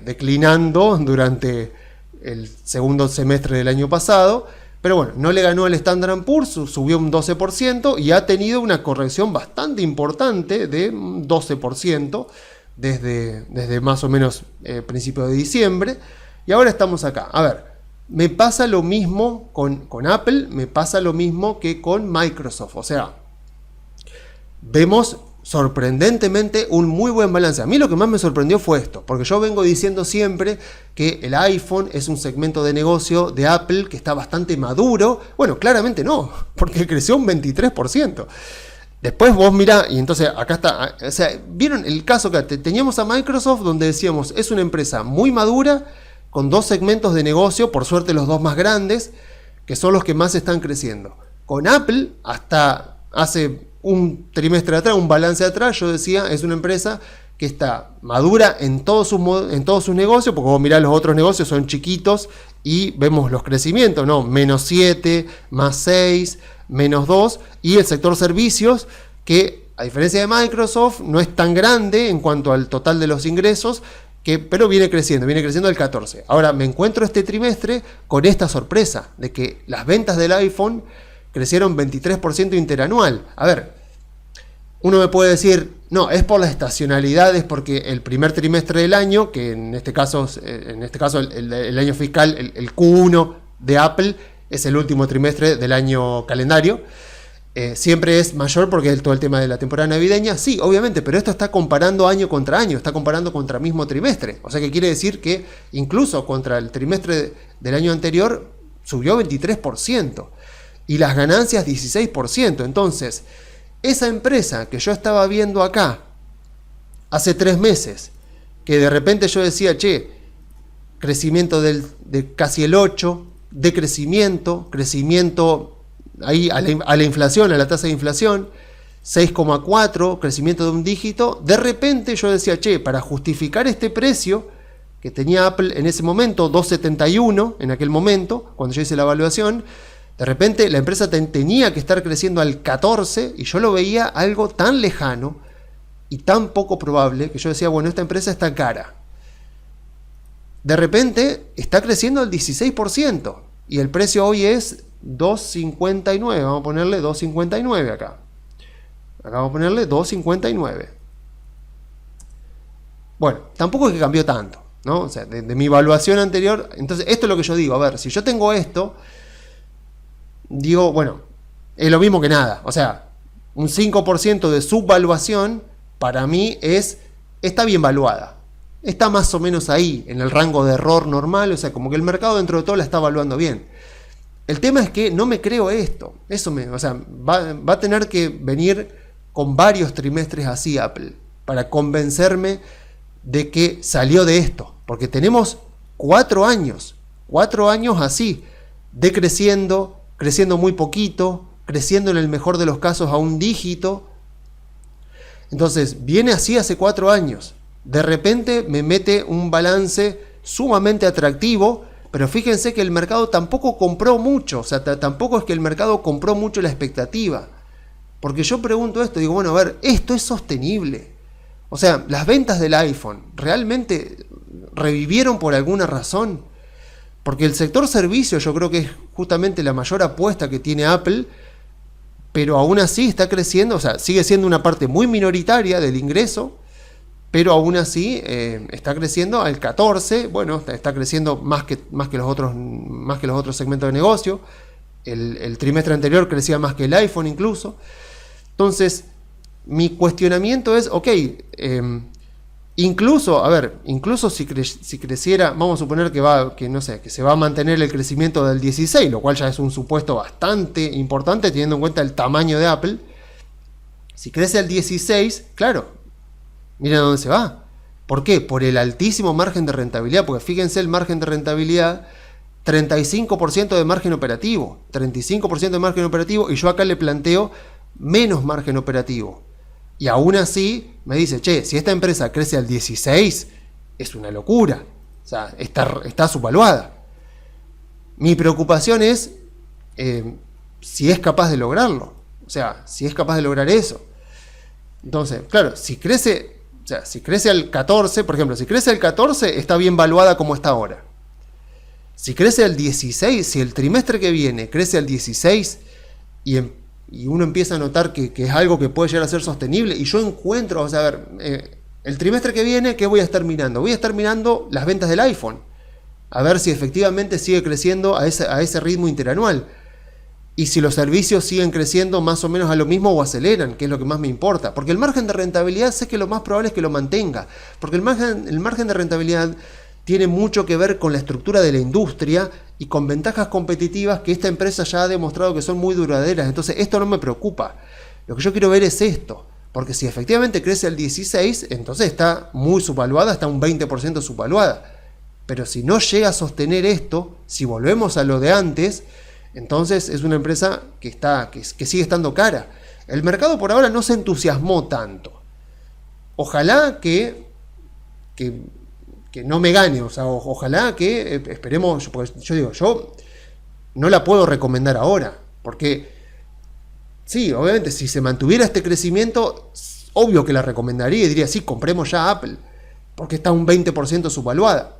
declinando durante el segundo semestre del año pasado, pero bueno, no le ganó al Standard & Poor's, subió un 12% y ha tenido una corrección bastante importante de 12% desde más o menos principios de diciembre, y ahora estamos acá. A ver, me pasa lo mismo con Apple, me pasa lo mismo que con Microsoft, o sea, vemos sorprendentemente un muy buen balance. A mí lo que más me sorprendió fue esto, porque yo vengo diciendo siempre que el iPhone es un segmento de negocio de Apple que está bastante maduro. Bueno, claramente no, porque creció un 23%. Después vos mirá, y entonces acá está, o sea, vieron el caso que teníamos a Microsoft donde decíamos, es una empresa muy madura, con 2 segmentos de negocio, por suerte los 2 más grandes, que son los que más están creciendo. Con Apple, hasta hace un trimestre atrás, un balance atrás, yo decía, es una empresa que está madura en todos sus negocios, porque vos mirá los otros negocios son chiquitos y vemos los crecimientos, ¿no? -7, +6, -2, y el sector servicios, que a diferencia de Microsoft, no es tan grande en cuanto al total de los ingresos, pero viene creciendo el 14. Ahora me encuentro este trimestre con esta sorpresa de que las ventas del iPhone crecieron 23% interanual. A ver, uno me puede decir, no, es por la estacionalidad, es porque el primer trimestre del año, que en este caso el año fiscal, el Q1 de Apple, es el último trimestre del año calendario, siempre es mayor porque es todo el tema de la temporada navideña. Sí, obviamente, pero esto está comparando año contra año, está comparando contra mismo trimestre. O sea que quiere decir que incluso contra el trimestre del año anterior subió 23%. Y las ganancias 16%. Entonces, esa empresa que yo estaba viendo acá hace 3 meses, que de repente yo decía, che, crecimiento de casi el 8%, decrecimiento, crecimiento ahí a la inflación, a la tasa de inflación, 6,4%, crecimiento de un dígito. De repente yo decía, che, para justificar este precio que tenía Apple en ese momento, 2,71 en aquel momento, cuando yo hice la evaluación, de repente la empresa tenía que estar creciendo al 14% y yo lo veía algo tan lejano y tan poco probable que yo decía, bueno, esta empresa está cara. De repente está creciendo al 16% y el precio hoy es 2,59, vamos a ponerle 2,59 acá. Acá vamos a ponerle 2,59. Bueno, tampoco es que cambió tanto, ¿no? O sea, de mi evaluación anterior, entonces esto es lo que yo digo, a ver, si yo tengo esto, digo, bueno, es lo mismo que nada, o sea, un 5% de subvaluación para mí está bien valuada, está más o menos ahí, en el rango de error normal, o sea, como que el mercado dentro de todo la está evaluando bien. El tema es que no me creo esto, o sea, va a tener que venir con varios trimestres así Apple, para convencerme de que salió de esto, porque tenemos 4 años así, decreciendo, creciendo muy poquito, creciendo en el mejor de los casos a un dígito. Entonces, viene así hace 4 años. De repente me mete un balance sumamente atractivo, pero fíjense que el mercado tampoco compró mucho, o sea, tampoco es que el mercado compró mucho la expectativa. Porque yo pregunto esto, digo, bueno, a ver, ¿esto es sostenible? O sea, las ventas del iPhone, ¿realmente revivieron por alguna razón? Porque el sector servicio yo creo que es justamente la mayor apuesta que tiene Apple, pero aún así está creciendo, o sea, sigue siendo una parte muy minoritaria del ingreso, pero aún así está creciendo al 14%, bueno, está creciendo más que los otros segmentos de negocio. El trimestre anterior crecía más que el iPhone incluso. Entonces, mi cuestionamiento es, ok, incluso si creciera, vamos a suponer que se va a mantener el crecimiento del 16%, lo cual ya es un supuesto bastante importante teniendo en cuenta el tamaño de Apple. Si crece al 16%, claro, miren a dónde se va. ¿Por qué? Por el altísimo margen de rentabilidad, porque fíjense el margen de rentabilidad, 35% de margen operativo, 35% de margen operativo, y yo acá le planteo menos margen operativo. Y aún así me dice, che, si esta empresa crece al 16%, es una locura. O sea, está subvaluada. Mi preocupación es si es capaz de lograrlo. O sea, si es capaz de lograr eso. Entonces, claro, si crece al 14%, por ejemplo, si crece al 14%, está bien valuada como está ahora. Si crece al 16%, si el trimestre que viene crece al 16% y uno empieza a notar que es algo que puede llegar a ser sostenible, y yo encuentro, o sea, a ver, el trimestre que viene, ¿qué voy a estar mirando? Voy a estar mirando las ventas del iPhone, a ver si efectivamente sigue creciendo a ese ritmo interanual, y si los servicios siguen creciendo más o menos a lo mismo o aceleran, que es lo que más me importa, porque el margen de rentabilidad sé que lo más probable es que lo mantenga, porque el margen de rentabilidad tiene mucho que ver con la estructura de la industria y con ventajas competitivas que esta empresa ya ha demostrado que son muy duraderas. Entonces esto no me preocupa. Lo que yo quiero ver es esto. Porque si efectivamente crece al 16%, entonces está muy subvaluada, está un 20% subvaluada. Pero si no llega a sostener esto, si volvemos a lo de antes, entonces es una empresa que sigue estando cara. El mercado por ahora no se entusiasmó tanto. Ojalá que no me gane, o sea, ojalá que esperemos, pues yo no la puedo recomendar ahora, porque sí, obviamente si se mantuviera este crecimiento, obvio que la recomendaría y diría, sí, compremos ya Apple, porque está un 20% subvaluada.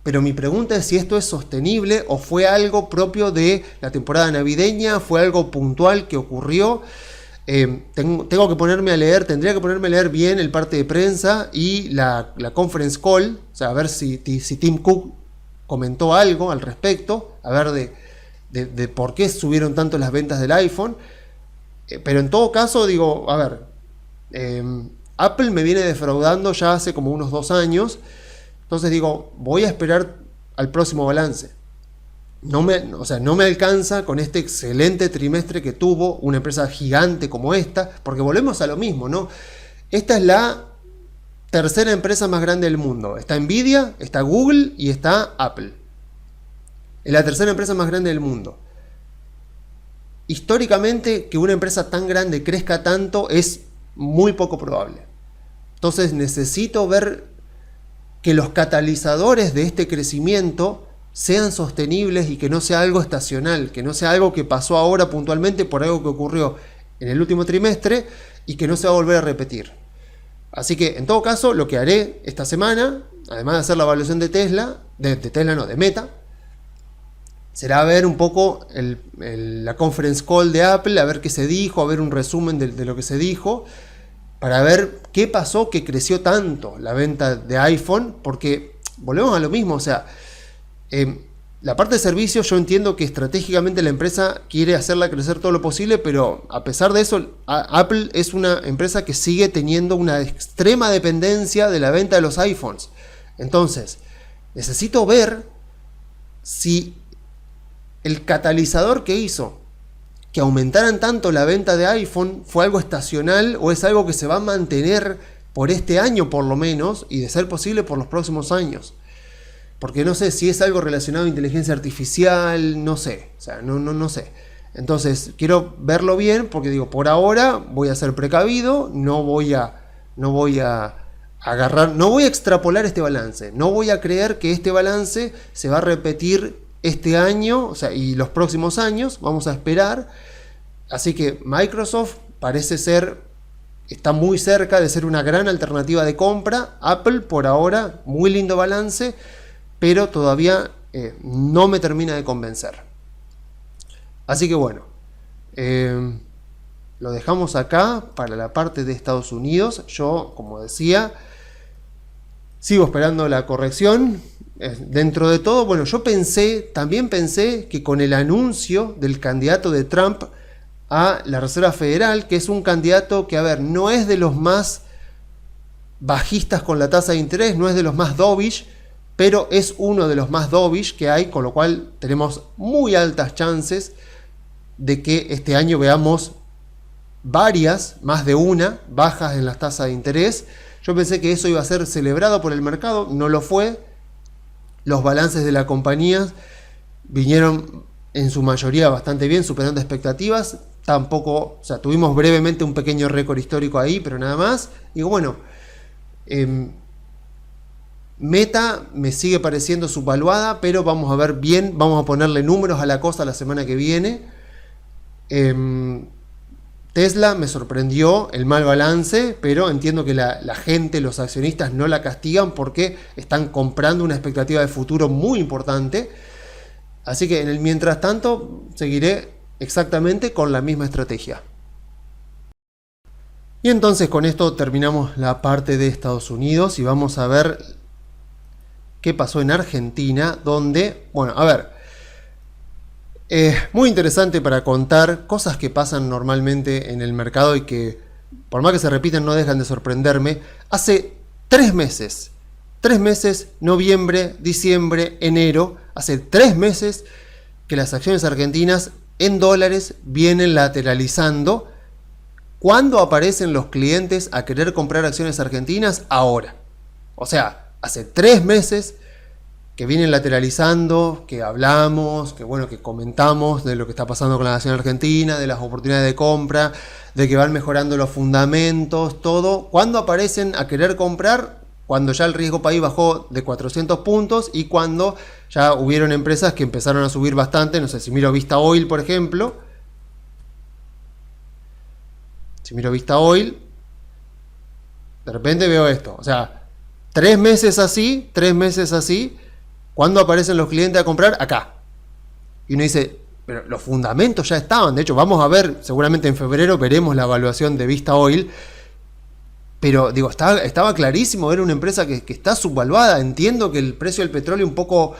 Pero mi pregunta es si esto es sostenible o fue algo propio de la temporada navideña, fue algo puntual que ocurrió. Tendría que ponerme a leer bien el parte de prensa y la conference call, o sea, a ver si Tim Cook comentó algo al respecto, a ver de por qué subieron tanto las ventas del iPhone. Pero en todo caso, digo, a ver, Apple me viene defraudando ya hace como unos 2 años, entonces digo, voy a esperar al próximo balance. No me alcanza con este excelente trimestre que tuvo una empresa gigante como esta, porque volvemos a lo mismo, ¿no? Esta es tercera empresa más grande del mundo. Está Nvidia, está Google y está Apple. Es la tercera empresa más grande del mundo. Históricamente, que una empresa tan grande crezca tanto es muy poco probable. Entonces necesito ver que los catalizadores de este crecimiento sean sostenibles y que no sea algo estacional, que no sea algo que pasó ahora puntualmente por algo que ocurrió en el último trimestre y que no se va a volver a repetir. Así que en todo caso lo que haré esta semana, además de hacer la evaluación de Tesla, de Meta, será ver un poco la conference call de Apple, a ver qué se dijo, a ver un resumen de lo que se dijo, para ver qué pasó que creció tanto la venta de iPhone, porque volvemos a lo mismo, o sea, la parte de servicios yo entiendo que estratégicamente la empresa quiere hacerla crecer todo lo posible, pero a pesar de eso, Apple es una empresa que sigue teniendo una extrema dependencia de la venta de los iPhones. Entonces, necesito ver si el catalizador que hizo que aumentaran tanto la venta de iPhone fue algo estacional o es algo que se va a mantener por este año por lo menos y de ser posible por los próximos años. Porque no sé si es algo relacionado a inteligencia artificial, no sé, o sea, no sé. Entonces, quiero verlo bien porque digo, por ahora voy a ser precavido, no voy a extrapolar este balance, no voy a creer que este balance se va a repetir este año, o sea, y los próximos años, vamos a esperar. Así que Microsoft parece ser, está muy cerca de ser una gran alternativa de compra. Apple por ahora, muy lindo balance, pero todavía no me termina de convencer. Así que bueno, lo dejamos acá para la parte de Estados Unidos. Yo, como decía, sigo esperando la corrección. Dentro de todo, bueno, yo también pensé que con el anuncio del candidato de Trump a la Reserva Federal, que es un candidato que, a ver, no es de los más bajistas con la tasa de interés, no es de los más dovish, pero es uno de los más dovish que hay, con lo cual tenemos muy altas chances de que este año veamos varias, más de una, bajas en las tasas de interés. Yo pensé que eso iba a ser celebrado por el mercado, no lo fue. Los balances de la compañía vinieron en su mayoría bastante bien, superando expectativas. Tampoco, o sea, tuvimos brevemente un pequeño récord histórico ahí, pero nada más. Digo, bueno, Meta me sigue pareciendo subvaluada, pero vamos a ver bien, vamos a ponerle números a la cosa la semana que viene. Tesla me sorprendió el mal balance, pero entiendo que la gente, los accionistas no la castigan porque están comprando una expectativa de futuro muy importante. Así que en el mientras tanto seguiré exactamente con la misma estrategia. Y entonces con esto terminamos la parte de Estados Unidos y vamos a ver qué pasó en Argentina, donde, bueno, a ver, muy interesante para contar cosas que pasan normalmente en el mercado y que, por más que se repiten, no dejan de sorprenderme. Hace 3 meses, noviembre, diciembre, enero, hace 3 meses que las acciones argentinas en dólares vienen lateralizando. ¿Cuándo aparecen los clientes a querer comprar acciones argentinas? Ahora. O sea, hace 3 meses que vienen lateralizando, que hablamos, que bueno, que comentamos de lo que está pasando con la nación argentina, de las oportunidades de compra, de que van mejorando los fundamentos, todo. ¿Cuándo aparecen a querer comprar? Cuando ya el riesgo país bajó de 400 puntos y cuando ya hubieron empresas que empezaron a subir bastante. No sé, si miro Vista Oil, por ejemplo. Si miro Vista Oil, de repente veo esto. O sea, 3 meses así, ¿cuándo aparecen los clientes a comprar? Acá. Y uno dice, pero los fundamentos ya estaban. De hecho, vamos a ver, seguramente en febrero veremos la evaluación de Vista Oil. Pero digo, estaba clarísimo, era una empresa que está subvaluada. Entiendo que el precio del petróleo un poco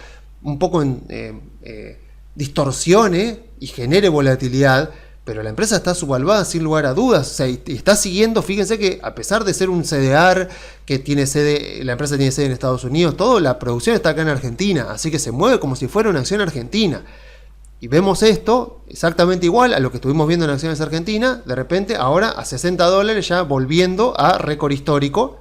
distorsione y genere volatilidad, pero la empresa está subvaluada sin lugar a dudas. O sea, y está siguiendo, fíjense que a pesar de ser un CDR que tiene sede, la empresa tiene sede en Estados Unidos, toda la producción está acá en Argentina, así que se mueve como si fuera una acción argentina. Y vemos esto exactamente igual a lo que estuvimos viendo en acciones argentinas, de repente ahora a $60 ya volviendo a récord histórico.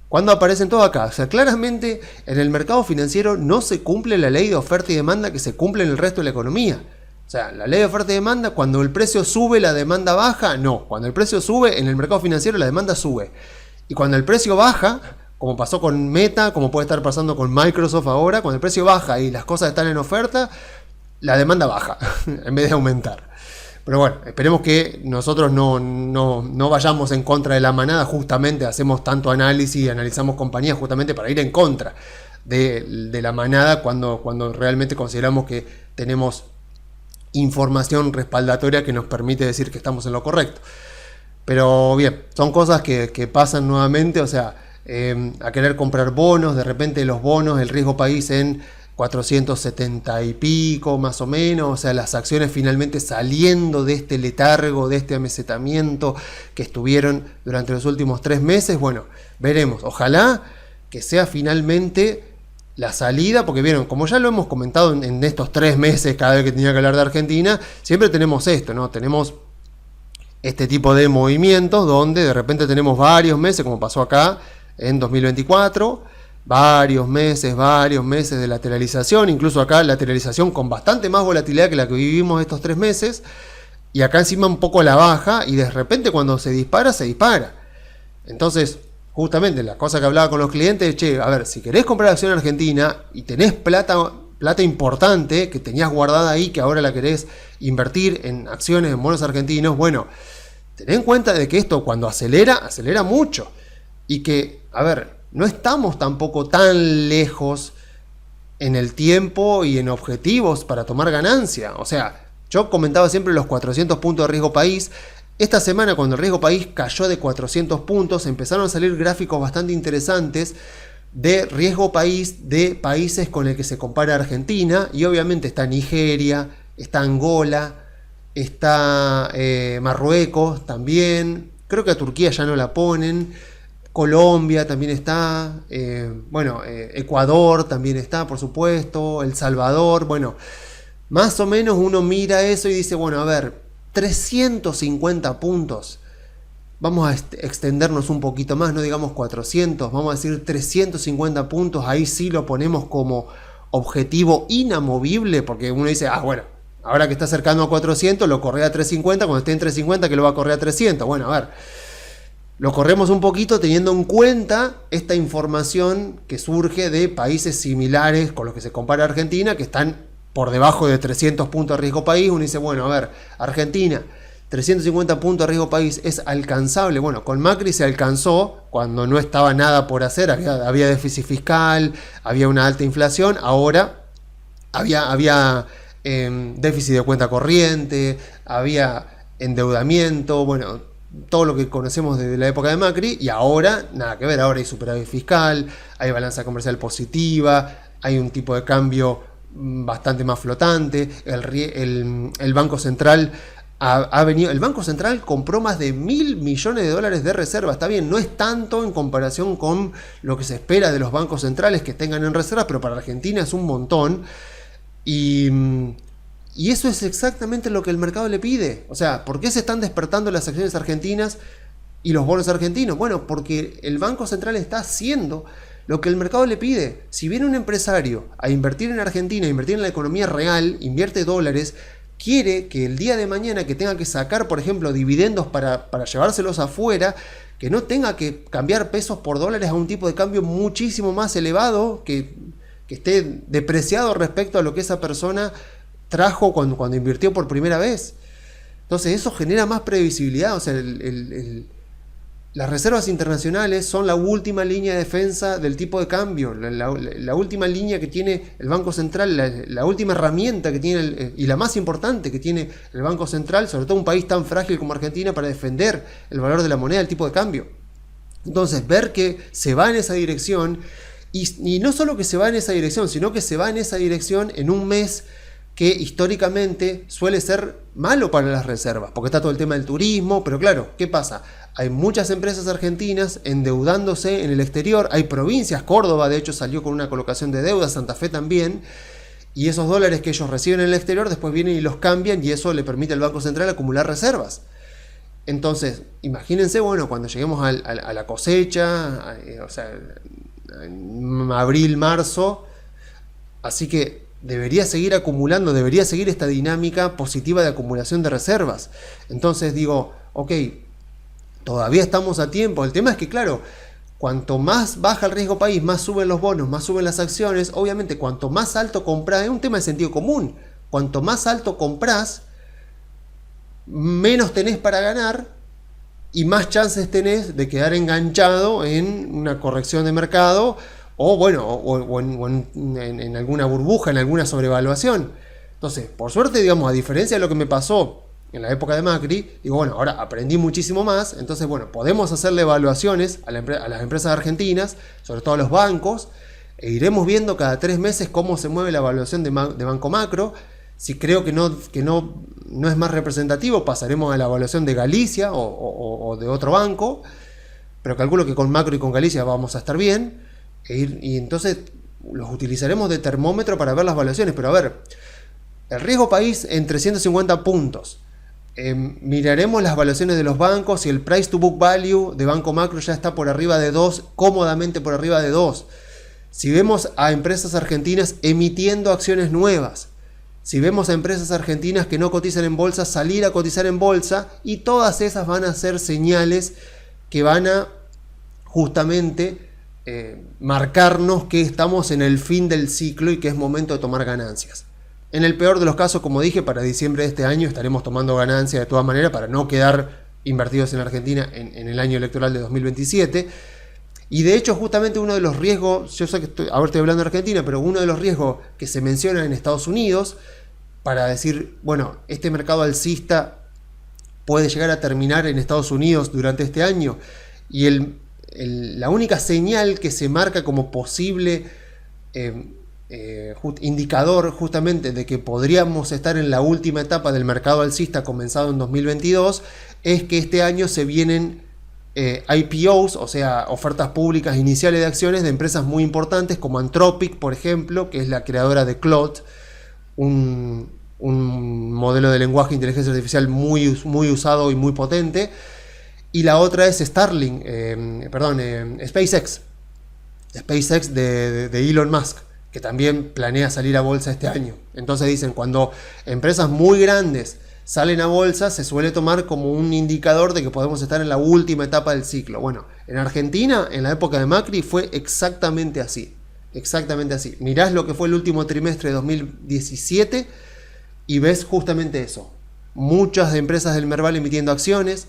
¿Cuándo aparecen todos acá? O sea, claramente en el mercado financiero no se cumple la ley de oferta y demanda que se cumple en el resto de la economía. O sea, la ley de oferta y demanda, cuando el precio sube, la demanda baja. No, cuando el precio sube, en el mercado financiero la demanda sube. Y cuando el precio baja, como pasó con Meta, como puede estar pasando con Microsoft ahora, cuando el precio baja y las cosas están en oferta, la demanda baja en vez de aumentar. Pero bueno, esperemos que nosotros no vayamos en contra de la manada. Justamente hacemos tanto análisis, analizamos compañías justamente para ir en contra de la manada cuando realmente consideramos que tenemos información respaldatoria que nos permite decir que estamos en lo correcto. Pero bien, son cosas que pasan nuevamente, o sea, a querer comprar bonos, de repente los bonos, el riesgo país en 470 y pico más o menos, o sea, las acciones finalmente saliendo de este letargo, de este amesetamiento que estuvieron durante los últimos 3 meses. Bueno, veremos, ojalá que sea finalmente la salida, porque vieron, como ya lo hemos comentado en estos 3 meses, cada vez que tenía que hablar de Argentina, siempre tenemos esto, ¿no? Tenemos este tipo de movimientos donde de repente tenemos varios meses, como pasó acá en 2024, varios meses de lateralización, incluso acá lateralización con bastante más volatilidad que la que vivimos estos 3 meses, y acá encima un poco a la baja, y de repente cuando se dispara, se dispara. Entonces, justamente la cosa que hablaba con los clientes, che, a ver, si querés comprar acción argentina y tenés plata importante que tenías guardada ahí, que ahora la querés invertir en acciones, en bonos argentinos, bueno, ten en cuenta de que esto cuando acelera mucho, y que, a ver, no estamos tampoco tan lejos en el tiempo y en objetivos para tomar ganancia. O sea, yo comentaba siempre los 400 puntos de riesgo país. Esta semana, cuando el riesgo país cayó de 400 puntos, empezaron a salir gráficos bastante interesantes de riesgo país de países con el que se compara Argentina. Y obviamente está Nigeria, está Angola, está Marruecos también. Creo que a Turquía ya no la ponen. Colombia también está, Ecuador también está, por supuesto, El Salvador. Bueno, más o menos uno mira eso y dice, bueno, a ver, 350 puntos. Vamos a extendernos un poquito más, no digamos 400, vamos a decir 350 puntos. Ahí sí lo ponemos como objetivo inamovible, porque uno dice, bueno, ahora que está acercando a 400, lo corre a 350, cuando esté en 350 que lo va a correr a 300. Bueno, a ver, lo corremos un poquito teniendo en cuenta esta información que surge de países similares con los que se compara Argentina, que están por debajo de 300 puntos de riesgo país. Uno dice, bueno, a ver, Argentina, 350 puntos de riesgo país es alcanzable. Bueno, con Macri se alcanzó cuando no estaba nada por hacer, había déficit fiscal, había una alta inflación, ahora había déficit de cuenta corriente, había endeudamiento, bueno, todo lo que conocemos desde la época de Macri, y ahora nada que ver. Ahora hay superávit fiscal, hay balanza comercial positiva, hay un tipo de cambio bastante más flotante. El Banco Central el Banco Central compró más de $1.000 millones de reservas. Está bien, no es tanto en comparación con lo que se espera de los bancos centrales que tengan en reservas, pero para Argentina es un montón. Y eso es exactamente lo que el mercado le pide. O sea, ¿por qué se están despertando las acciones argentinas y los bonos argentinos? Bueno, porque el Banco Central está haciendo lo que el mercado le pide. Si viene un empresario a invertir en Argentina, a invertir en la economía real, invierte dólares, quiere que el día de mañana que tenga que sacar, por ejemplo, dividendos para llevárselos afuera, que no tenga que cambiar pesos por dólares a un tipo de cambio muchísimo más elevado, que esté depreciado respecto a lo que esa persona trajo cuando invirtió por primera vez. Entonces eso genera más previsibilidad. O sea, las reservas internacionales son la última línea de defensa del tipo de cambio, la última línea que tiene el Banco Central, la última herramienta que tiene y la más importante que tiene el Banco Central, sobre todo un país tan frágil como Argentina, para defender el valor de la moneda, el tipo de cambio. Entonces, ver que se va en esa dirección, y no solo que se va en esa dirección, sino que se va en esa dirección en un mes que históricamente suele ser malo para las reservas, porque está todo el tema del turismo. Pero claro, ¿qué pasa? Hay muchas empresas argentinas endeudándose en el exterior, hay provincias, Córdoba de hecho salió con una colocación de deuda, Santa Fe también, y esos dólares que ellos reciben en el exterior después vienen y los cambian, y eso le permite al Banco Central acumular reservas. Entonces, imagínense, bueno, cuando lleguemos a la cosecha, o sea, en abril, marzo, así que debería seguir acumulando, debería seguir esta dinámica positiva de acumulación de reservas. Entonces digo, ok, todavía estamos a tiempo. El tema es que, claro, cuanto más baja el riesgo país, más suben los bonos, más suben las acciones. Obviamente, cuanto más alto compras, es un tema de sentido común. Cuanto más alto compras, menos tenés para ganar y más chances tenés de quedar enganchado en una corrección de mercado o bueno, o en alguna burbuja, en alguna sobrevaluación. Entonces, por suerte, digamos, a diferencia de lo que me pasó en la época de Macri, digo, bueno, ahora aprendí muchísimo más, entonces, bueno, podemos hacerle evaluaciones a las empresas argentinas, sobre todo a los bancos, e iremos viendo cada 3 meses cómo se mueve la evaluación de Banco Macro. Si creo que no es más representativo, pasaremos a la evaluación de Galicia o de otro banco, pero calculo que con Macro y con Galicia vamos a estar bien, y entonces los utilizaremos de termómetro para ver las evaluaciones. Pero a ver, el riesgo país en 350 puntos. Miraremos las evaluaciones de los bancos y el price to book value de Banco Macro ya está por arriba de 2, cómodamente por arriba de 2. Si vemos a empresas argentinas emitiendo acciones nuevas, si vemos a empresas argentinas que no cotizan en bolsa salir a cotizar en bolsa, y todas esas van a ser señales que van a justamente marcarnos que estamos en el fin del ciclo y que es momento de tomar ganancias. En el peor de los casos, como dije, para diciembre de este año estaremos tomando ganancias de todas maneras para no quedar invertidos en Argentina en el año electoral de 2027. Y de hecho, justamente uno de los riesgos, yo sé que estoy hablando de Argentina, pero uno de los riesgos que se menciona en Estados Unidos, para decir, bueno, este mercado alcista puede llegar a terminar en Estados Unidos durante este año, y la única señal que se marca como posible indicador justamente de que podríamos estar en la última etapa del mercado alcista comenzado en 2022, es que este año se vienen IPOs, o sea, ofertas públicas iniciales de acciones de empresas muy importantes como Anthropic, por ejemplo, que es la creadora de Claude, un modelo de lenguaje de inteligencia artificial muy usado y muy potente. Y la otra es SpaceX de Elon Musk, que también planea salir a bolsa este año. Entonces dicen, cuando empresas muy grandes salen a bolsa, se suele tomar como un indicador de que podemos estar en la última etapa del ciclo. Bueno, en Argentina, en la época de Macri, fue exactamente así. Exactamente así. Mirás lo que fue el último trimestre de 2017 y ves justamente eso. Muchas empresas del Merval emitiendo acciones,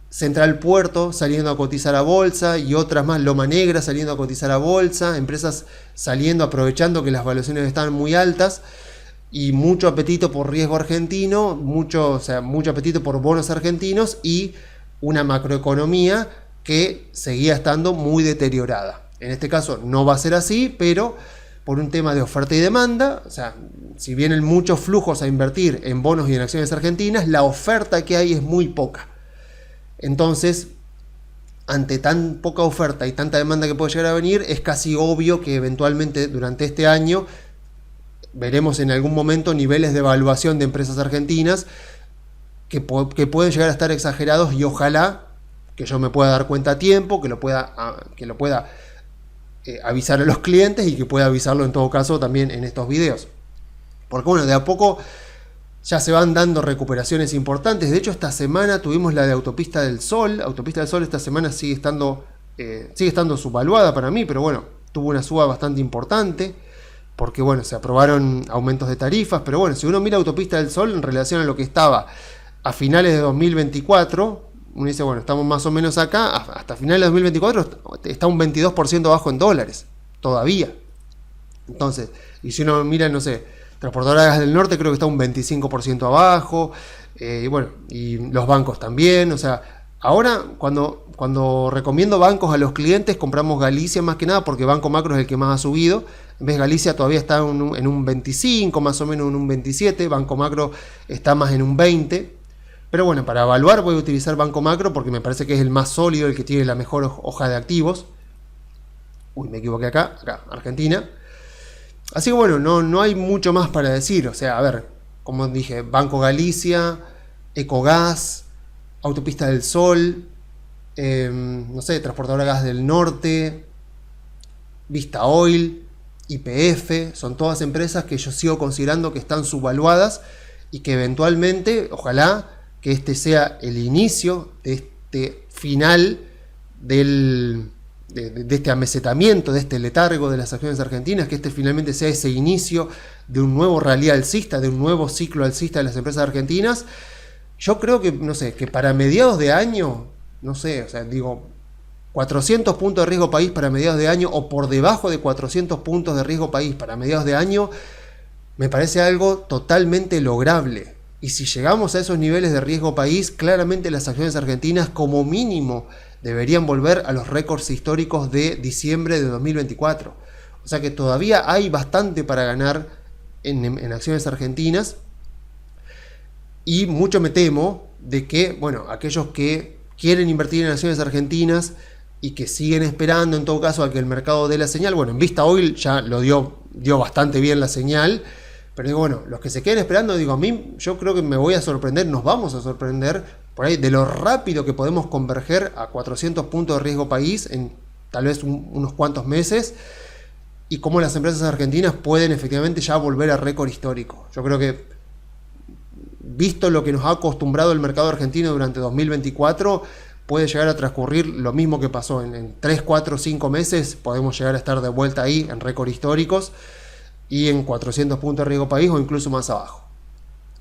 Central Puerto saliendo a cotizar a bolsa y otras más, Loma Negra saliendo a cotizar a bolsa, empresas saliendo, aprovechando que las valuaciones están muy altas, y mucho apetito por riesgo argentino, mucho apetito por bonos argentinos y una macroeconomía que seguía estando muy deteriorada. En este caso no va a ser así, pero por un tema de oferta y demanda, o sea, si vienen muchos flujos a invertir en bonos y en acciones argentinas, la oferta que hay es muy poca. Entonces, ante tan poca oferta y tanta demanda que puede llegar a venir, es casi obvio que eventualmente durante este año veremos en algún momento niveles de evaluación de empresas argentinas que pueden llegar a estar exagerados, y ojalá que yo me pueda dar cuenta a tiempo, que lo pueda avisar a los clientes y que pueda avisarlo en todo caso también en estos videos. Porque bueno, de a poco ya se van dando recuperaciones importantes. De hecho, esta semana tuvimos la de Autopista del Sol. Autopista del Sol esta semana sigue estando subvaluada para mí, pero bueno, tuvo una suba bastante importante, porque bueno, se aprobaron aumentos de tarifas. Pero bueno, si uno mira Autopista del Sol en relación a lo que estaba a finales de 2024, uno dice, bueno, estamos más o menos acá, hasta finales de 2024 está un 22% abajo en dólares, todavía. Entonces, y si uno mira, no sé, Transportadora de Gas del Norte creo que está un 25% abajo, y bueno, y los bancos también. O sea, ahora cuando recomiendo bancos a los clientes, compramos Galicia más que nada, porque Banco Macro es el que más ha subido. En vez de Galicia todavía está en un 25, más o menos en un 27, Banco Macro está más en un 20. Pero bueno, para evaluar voy a utilizar Banco Macro porque me parece que es el más sólido, el que tiene la mejor hoja de activos. Uy, me equivoqué acá, Argentina. Así que bueno, no hay mucho más para decir. O sea, a ver, como dije, Banco Galicia, Ecogas, Autopista del Sol, no sé, Transportadora Gas del Norte, Vista Oil, YPF, son todas empresas que yo sigo considerando que están subvaluadas y que eventualmente, ojalá que este sea el inicio de este final de este amesetamiento, de este letargo de las acciones argentinas, que este finalmente sea ese inicio de un nuevo rally alcista, de un nuevo ciclo alcista de las empresas argentinas. Yo creo que, no sé, que para mediados de año, no sé, o sea, digo, 400 puntos de riesgo país para mediados de año o por debajo de 400 puntos de riesgo país para mediados de año, me parece algo totalmente lograble. Y si llegamos a esos niveles de riesgo país, claramente las acciones argentinas como mínimo deberían volver a los récords históricos de diciembre de 2024. O sea que todavía hay bastante para ganar en acciones argentinas. Y mucho me temo de que, bueno, aquellos que quieren invertir en acciones argentinas y que siguen esperando en todo caso a que el mercado dé la señal, bueno, en Vista Oil ya lo dio bastante bien la señal, pero digo, bueno, los que se queden esperando, digo, a mí yo creo que me voy a sorprender, nos vamos a sorprender por ahí de lo rápido que podemos converger a 400 puntos de riesgo país en tal vez unos cuantos meses, y cómo las empresas argentinas pueden efectivamente ya volver a récord histórico. Yo creo que, visto lo que nos ha acostumbrado el mercado argentino durante 2024, puede llegar a transcurrir lo mismo que pasó en 3, 4, 5 meses, podemos llegar a estar de vuelta ahí en récords históricos y en 400 puntos de riesgo país o incluso más abajo.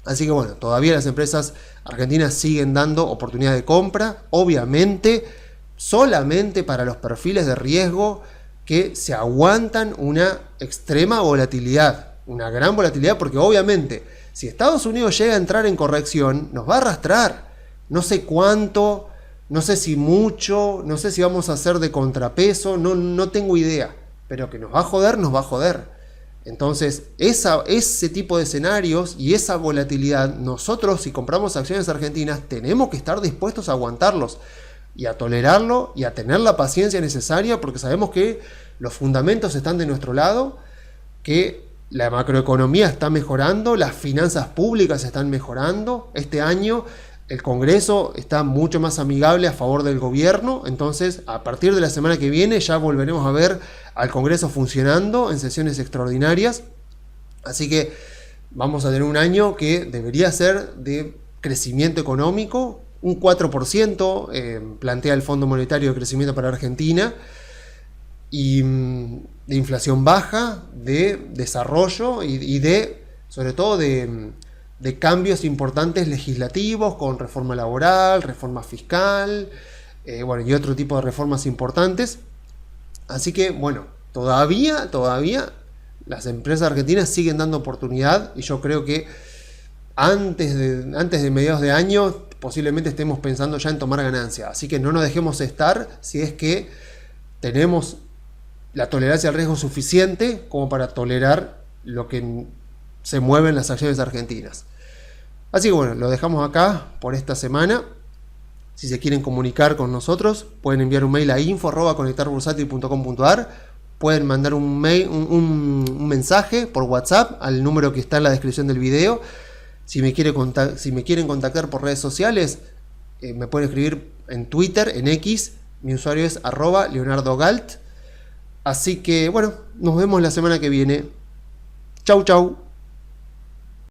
Así que bueno, todavía las empresas argentinas siguen dando oportunidad de compra, obviamente solamente para los perfiles de riesgo que se aguantan una extrema volatilidad, una gran volatilidad, porque obviamente si Estados Unidos llega a entrar en corrección, nos va a arrastrar, no sé cuánto, no sé si mucho, no sé si vamos a hacer de contrapeso, no tengo idea, pero que nos va a joder, nos va a joder. Entonces, ese tipo de escenarios y esa volatilidad, nosotros si compramos acciones argentinas tenemos que estar dispuestos a aguantarlos y a tolerarlo y a tener la paciencia necesaria, porque sabemos que los fundamentos están de nuestro lado, que la macroeconomía está mejorando, las finanzas públicas están mejorando. Este año el Congreso está mucho más amigable a favor del gobierno, entonces a partir de la semana que viene ya volveremos a ver al Congreso funcionando en sesiones extraordinarias, así que vamos a tener un año que debería ser de crecimiento económico, un 4% plantea el Fondo Monetario de Crecimiento para Argentina, y de inflación baja, de desarrollo y de, sobre todo, de cambios importantes legislativos con reforma laboral, reforma fiscal, bueno, y otro tipo de reformas importantes. Así que, bueno, todavía las empresas argentinas siguen dando oportunidad y yo creo que antes de mediados de año posiblemente estemos pensando ya en tomar ganancia. Así que no nos dejemos estar si es que tenemos la tolerancia al riesgo suficiente como para tolerar lo que se mueve en las acciones argentinas. Así que bueno, lo dejamos acá por esta semana. Si se quieren comunicar con nosotros, pueden enviar un mail a info@conectarbursátil.com.ar, pueden mandar un mensaje por WhatsApp al número que está en la descripción del video. Si me quieren contactar por redes sociales, me pueden escribir en Twitter, en X, mi usuario es @leonardogalt. Así que bueno, nos vemos la semana que viene. Chau, chau.